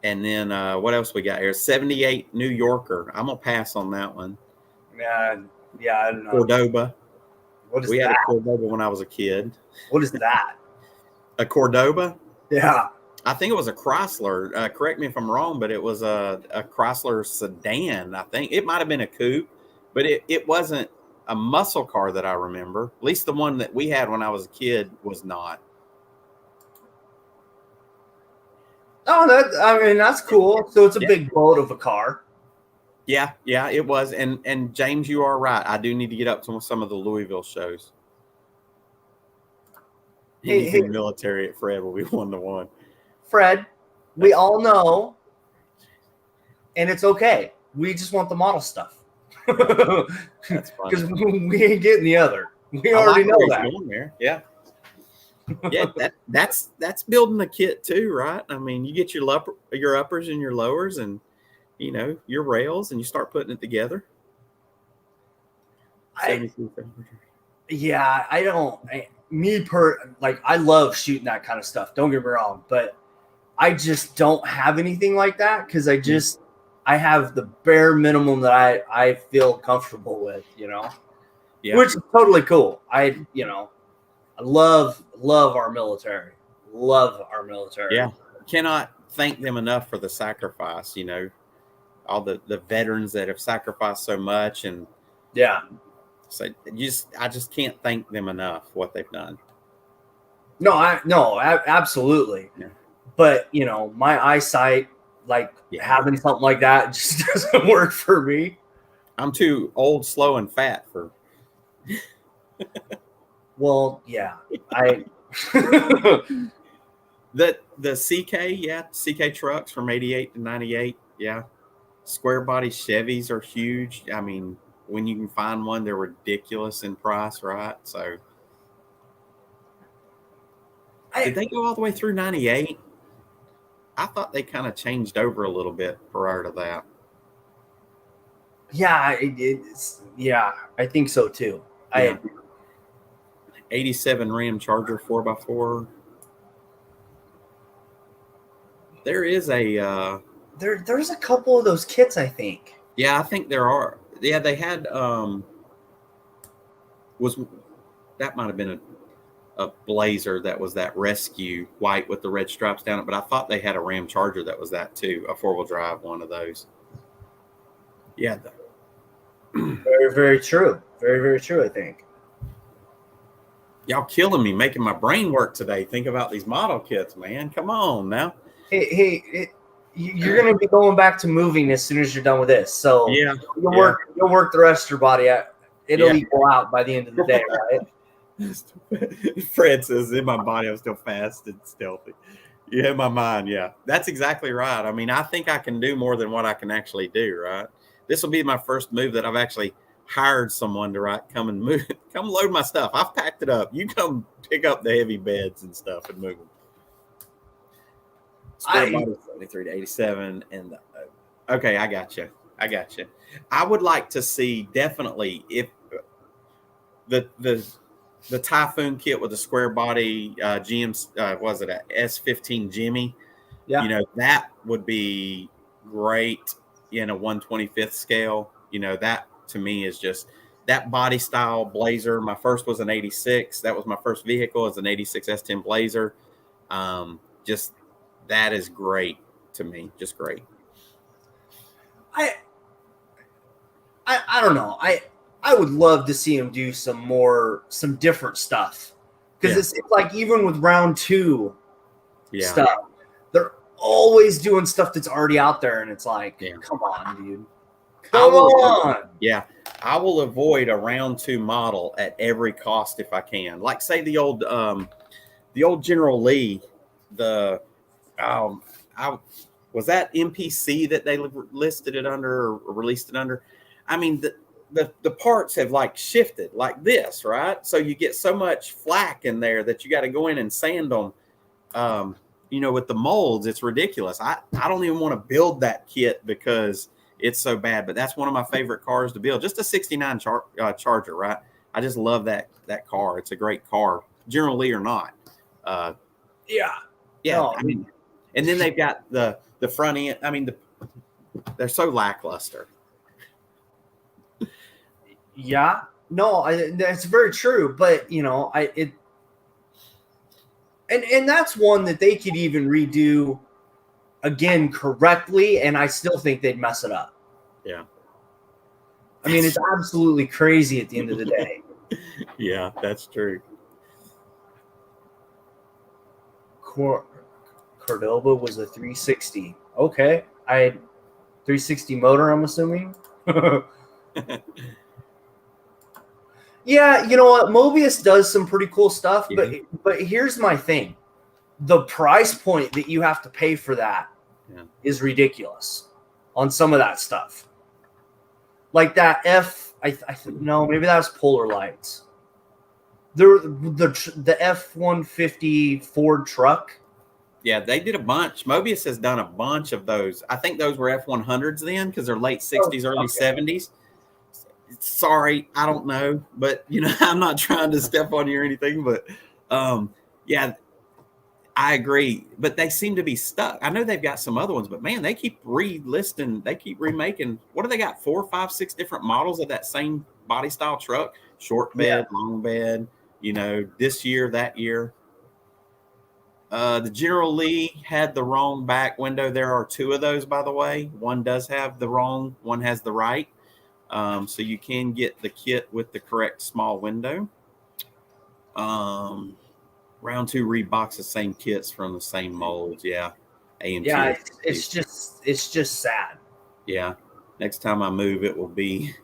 And then what else we got here? 78 New Yorker. I'm gonna pass on that one.
Yeah, I don't know.
Cordoba.
What is
we
that?
had a Cordoba when I was a kid.
What is that?
A Cordoba?
Yeah.
I think it was a Chrysler. Correct me if I'm wrong, but it was a Chrysler sedan. I think it might have been a coupe, but it wasn't a muscle car that I remember. At least the one that we had when I was a kid was not.
Oh, that's cool. So it's a big boat of a car.
Yeah, it was. And James, you are right. I do need to get up to some of the Louisville shows. Anything military at Fred will be 1-to-1.
Fred, we all know, and it's okay. We just want the model stuff.
That's funny.
Because we ain't getting the other. We already know that.
There. Yeah. Yeah, that's building a kit too, right? I mean, you get your uppers and your lowers and your rails, and you start putting it together.
I love shooting that kind of stuff. Don't get me wrong, but I just don't have anything like that because I have the bare minimum that I feel comfortable with,
Yeah.
Which is totally cool. I love our military. Love our military.
Yeah. Cannot thank them enough for the sacrifice, all the veterans that have sacrificed so much. And
yeah.
So I just can't thank them enough what they've done.
No, absolutely. Yeah. But my eyesight, having something like that just doesn't work for me.
I'm too old, slow, and fat for.
Well, yeah,
the CK trucks from 88 to 98, yeah. Square body Chevys are huge. I mean, when you can find one, they're ridiculous in price, right? So, did they go all the way through 98? I thought they kind of changed over a little bit prior to that.
Yeah, I think so too. Yeah.
87 Ram Charger 4x4. There is a
There's a couple of those kits, I think.
yeah, I think there are. Yeah, they had was that might have been a Blazer that was that rescue white with the red stripes down it, but I thought they had a Ram Charger that was that too, a 4-wheel drive one of those. Yeah.
Very, very true. Very, very true, I think.
Y'all killing me, making my brain work today. Think about these model kits, man. Come on now.
Hey, you're going to be going back to moving as soon as you're done with this. So
Yeah.
you'll work the rest of your body out. It'll equal out by the end of the day, right?
Fred says, in my body, I'm still fast and stealthy. You have my mind. Yeah, that's exactly right. I mean, I think I can do more than what I can actually do, right? This will be my first move that I've actually hired someone to come and move, come load my stuff. I've packed it up. You come pick up the heavy beds and stuff and move them. Square body 73 to 87. And okay, I got you. I would like to see definitely if the Typhoon kit with the square body GM was it a S15 Jimmy?
Yeah.
You know, that would be great in a 1/25th scale. You know, that to me is just that body style Blazer. My first was an 86. That was my first vehicle as an 86 S10 Blazer. Just that is great to me. Just great.
I don't know. I would love to see him do some different stuff, because it's like even with round 2 stuff, they're always doing stuff that's already out there, and it's like, come on, dude, come on.
Yeah, I will avoid a round 2 model at every cost if I can. Like say the old General Lee, was that MPC that they listed it under or released it under? I mean, the parts have like shifted like this, right? So you get so much flack in there that you got to go in and sand them. You know, with the molds, it's ridiculous. I don't even want to build that kit because it's so bad, but that's one of my favorite cars to build. Just a 69 Charger, right? I just love that car. It's a great car, General Lee or not.
Yeah.
No, I mean, and then they've got the front end. I mean, they're so lackluster.
Yeah, no, that's very true. But you know, and that's one that they could even redo again correctly, and I still think they'd mess it up.
Yeah,
I mean, it's absolutely crazy at the end of the day.
Yeah, that's true.
Cordoba was a 360. Okay, 360 motor, I'm assuming. Yeah, you know what? Mobius does some pretty cool stuff, but here's my thing. The price point that you have to pay for that is ridiculous on some of that stuff. Like that no, maybe that was Polar Lights. The F-150 Ford truck.
Yeah, they did a bunch. Mobius has done a bunch of those. I think those were F-100s then because they're late 60s, early 70s. Sorry, I don't know, but you know, I'm not trying to step on you or anything, but yeah, I agree. But they seem to be stuck. I know they've got some other ones, but man, they keep relisting, they keep remaking. What do they got? 4, 5, 6 different models of that same body style truck, short bed, long bed, you know, this year, that year. The General Lee had the wrong back window. There are 2 of those, by the way. One does have the wrong, one has the right. So you can get the kit with the correct small window. Round 2 Reeboks the same kits from the same molds. Yeah. AMT.
Yeah, it's just sad.
Yeah. Next time I move, it will be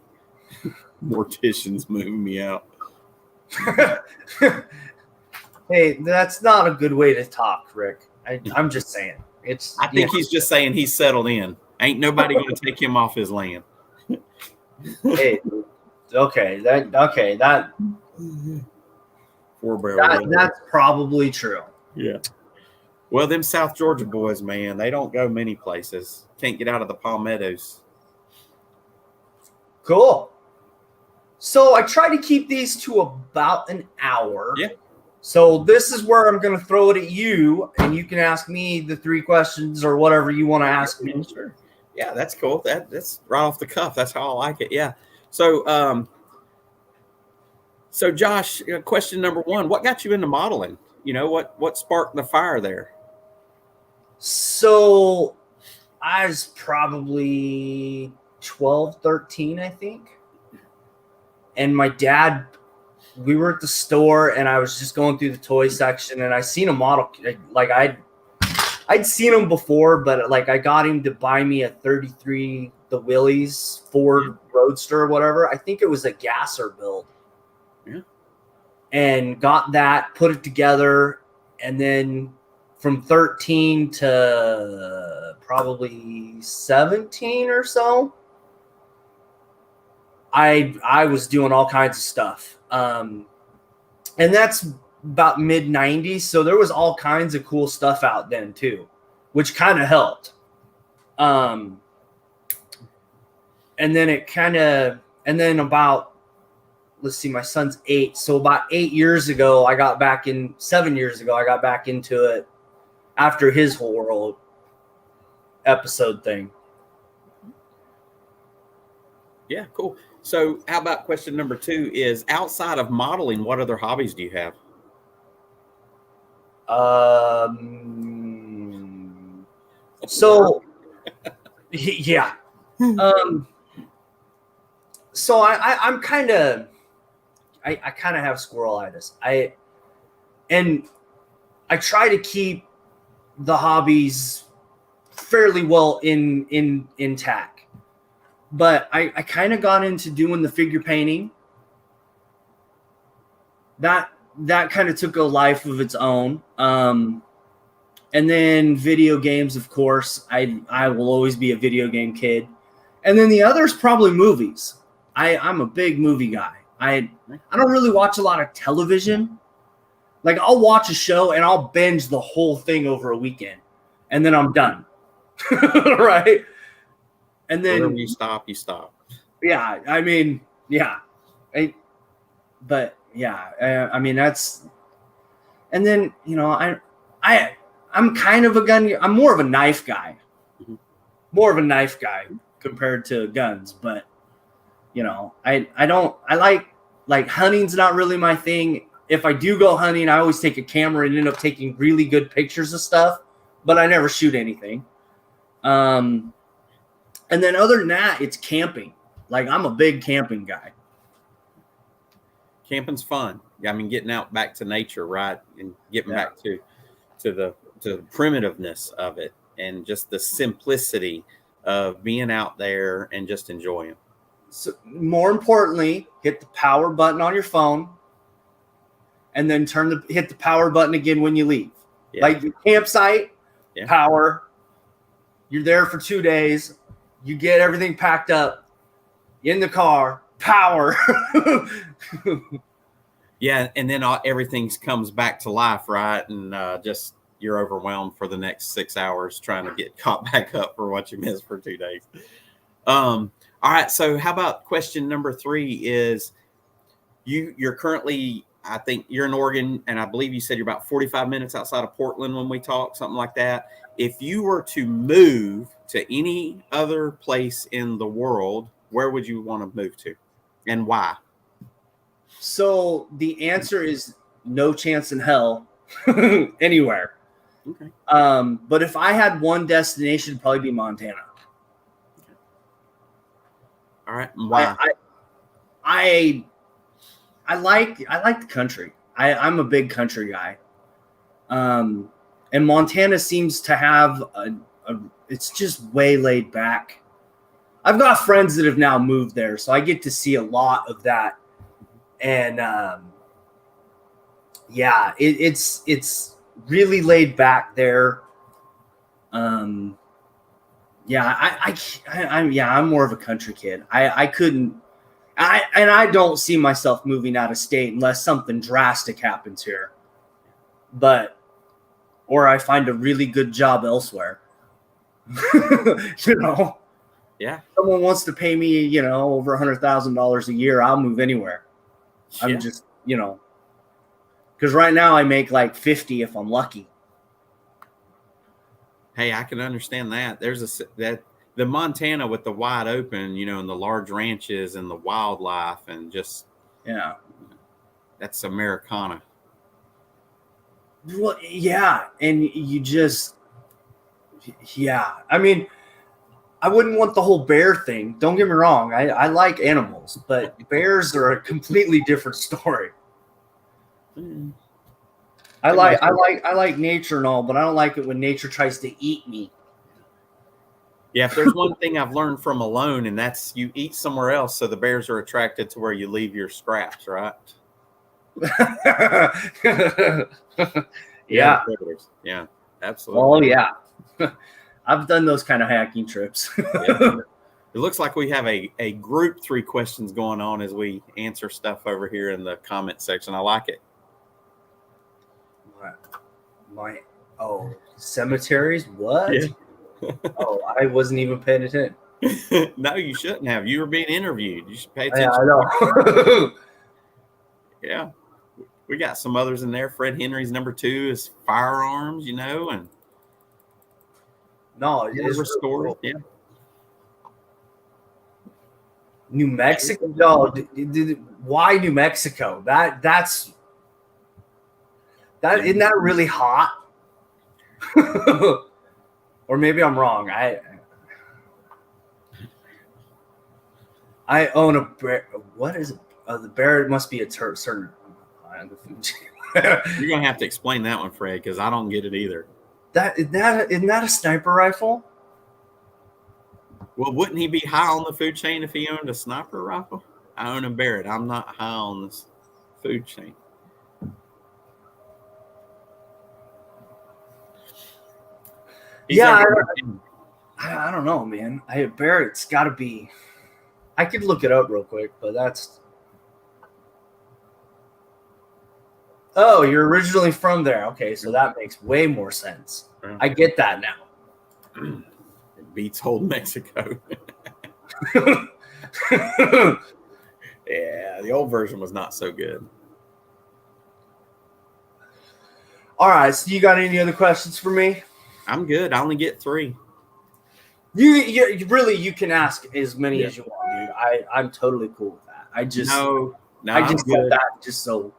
morticians moving me out.
Hey, that's not a good way to talk, Rick. I'm just saying.
I think he's just saying he's settled in. Ain't nobody going to take him off his land.
Hey, okay, that's probably true.
Yeah. Well, them South Georgia boys, man, they don't go many places. Can't get out of the Palmettos.
Cool. So I try to keep these to about an hour.
Yeah.
So this is where I'm going to throw it at you, and you can ask me the 3 questions or whatever you want to ask me.
Sure. Yeah, that's cool. That's right off the cuff. That's how I like it. Yeah. So, so Josh, question number 1: what got you into modeling? What sparked the fire there?
So I was probably 12, 13, I think. And my dad, we were at the store, and I was just going through the toy section, and I seen a model. Like I'd seen him before, but like I got him to buy me a 33, the Willys Ford Roadster or whatever. I think it was a gasser build.
Yeah.
And got that, put it together, and then from 13 to probably 17 or so, I was doing all kinds of stuff. And that's about mid 90s. So there was all kinds of cool stuff out then too, which kind of helped. And then about, let's see, my son's 8. So about 7 years ago, I got back into it after his whole world episode thing.
Yeah, cool. So how about question number 2 is, outside of modeling, what other hobbies do you have?
So yeah. So I'm kind of, I kind of have squirrelitis. I try to keep the hobbies fairly well intact. But I kind of got into doing the figure painting. That kind of took a life of its own. And then video games, of course. I will always be a video game kid. And then the other's probably movies. I'm a big movie guy. I don't really watch a lot of television. Like, I'll watch a show and I'll binge the whole thing over a weekend, and then I'm done. Right? And then
whenever you stop.
Yeah, I mean, yeah. I mean, that's, and then, I'm kind of I'm more of a knife guy.
Mm-hmm.
More of a knife guy compared to guns, but I like hunting's not really my thing. If I do go hunting, I always take a camera and end up taking really good pictures of stuff, but I never shoot anything. And then other than that, it's camping. Like, I'm a big camping guy.
Camping's fun. I mean, getting out back to nature, right? And getting back to the primitiveness of it, and just the simplicity of being out there and just enjoying.
So more importantly, hit the power button on your phone, and then hit the power button again when you leave. Yeah. Like the campsite, power. You're there for 2 days. You get everything packed up in the car, power.
Yeah, and then everything comes back to life, right? And just you're overwhelmed for the next 6 hours trying to get caught back up for what you missed for 2 days. All right, so how about question number 3 is, you're currently, I think you're in Oregon, and I believe you said you're about 45 minutes outside of Portland when we talk, something like that. If you were to move to any other place in the world, where would you want to move to, and why?
So the answer is no chance in hell anywhere.
Okay.
But if I had one destination, it'd probably be Montana.
Okay. All right. Why?
I like the country. I'm a big country guy. And Montana seems to have it's just way laid back. I've got friends that have now moved there, so I get to see a lot of that. And it's really laid back there. I'm more of a country kid. I don't see myself moving out of state unless something drastic happens here. Or I find a really good job elsewhere.
Yeah.
Someone wants to pay me, over $100,000 a year, I'll move anywhere. I'm just, Because right now I make like 50 if I'm lucky.
Hey, I can understand that. The Montana with the wide open, and the large ranches and the wildlife and just that's Americana.
Well, yeah, and you just I mean, I wouldn't want the whole bear thing. Don't get me wrong. I like animals, but bears are a completely different story. I like nature and all, but I don't like it when nature tries to eat me.
Yeah, if there's one thing I've learned from Alone, and that's you eat somewhere else, so the bears are attracted to where you leave your scraps, right?
Yeah,
absolutely.
Oh yeah, I've done those kind of hacking trips.
Yeah. It looks like we have a group 3 questions going on as we answer stuff over here in the comment section. I like it.
Cemeteries? What?
Yeah.
I wasn't even paying attention.
No, you shouldn't have. You were being interviewed. You should pay
Yeah,
attention.
I know.
Yeah. We got some others in there. Fred Henry's number 2 is firearms, and
no, it is
restored.
Cool.
Yeah.
New Mexico? No, why New Mexico? That's isn't that really hot? Or maybe I'm wrong. I own a bear. What is it? The bear must be a certain.
You're gonna have to explain that one, Fred, because I don't get it either.
Isn't that a sniper rifle?
Well, wouldn't he be high on the food chain if he owned a sniper rifle? I own a Barrett. I'm not high on this food chain.
I don't know, man. Barrett's got to be. I could look it up real quick, but that's. Oh, you're originally from there. Okay, so that makes way more sense. I get that now.
It beats whole Mexico. Yeah, the old version was not so good.
All right, so you got any other questions for me?
I'm good. I only get 3.
You really you can ask as many as you want, dude. I'm totally cool with that. I just said that just so.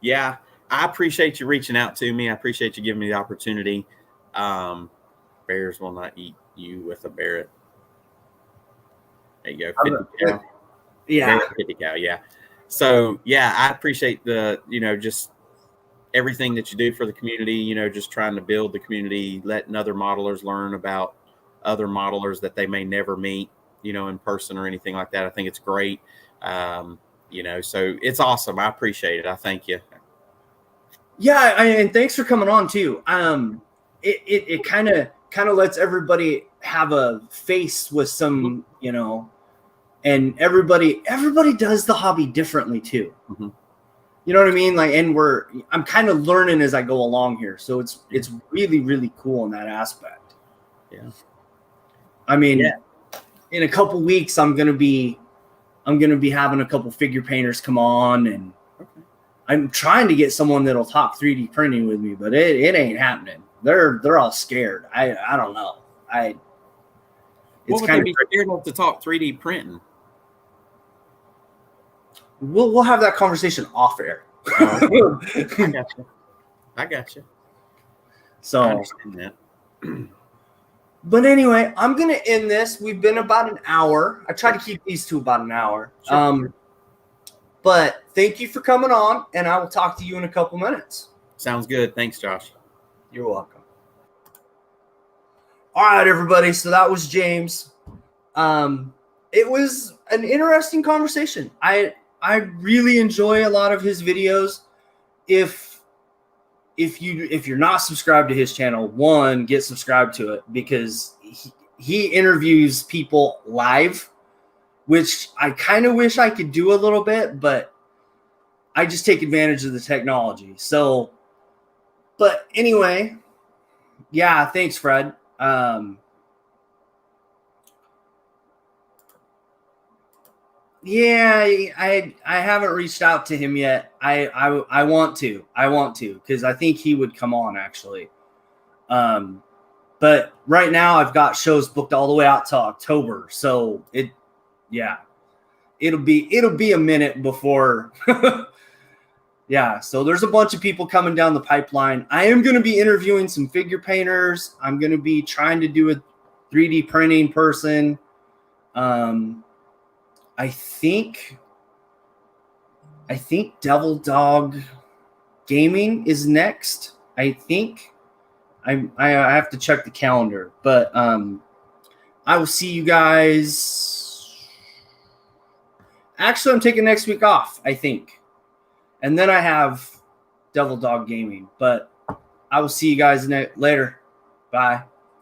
Yeah, I appreciate you reaching out to me. I appreciate you giving me the opportunity. Bears will not eat you with a Barrett. There you go. 50 cal.
Yeah.
50 cal. Yeah. So yeah, I appreciate the just everything that you do for the community. Just trying to build the community, letting other modelers learn about other modelers that they may never meet, in person or anything like that. I think it's great. So it's awesome. I appreciate it. I thank you.
Yeah, and thanks for coming on too. It kind of lets everybody have a face with some, and everybody does the hobby differently too.
Mm-hmm.
You know what I mean? I'm kind of learning as I go along here, so it's really, really cool in that aspect.
Yeah.
I mean, in a couple weeks, I'm gonna be having a couple figure painters come on, and I'm trying to get someone that'll talk 3D printing with me, but it ain't happening. They're all scared. I don't know.
What would they be scared of to talk 3D printing?
We'll have that conversation off air.
I got you.
So,
I understand that.
But anyway, I'm going to end this. We've been about an hour. I try to keep these to about an hour. Sure. But thank you for coming on, and I will talk to you in a couple minutes.
Sounds good. Thanks, Josh.
You're welcome. All right, everybody. So that was James. It was an interesting conversation. I really enjoy a lot of his videos. If you're not subscribed to his channel, get subscribed to it, because he interviews people live, which I kind of wish I could do a little bit, but I just take advantage of the technology. So, but anyway, yeah, thanks, Fred. Yeah, I haven't reached out to him yet. I want to because I think he would come on actually. But right now I've got shows booked all the way out to October, so it'll be a minute before. Yeah, so there's a bunch of people coming down the pipeline. I am going to be interviewing some figure painters. I'm going to be trying to do a 3D printing person. I think Devil Dog Gaming is next. I think I have to check the calendar, but I will see you guys. Actually, I'm taking next week off, I think. And then I have Devil Dog Gaming, but I will see you guys later. Bye.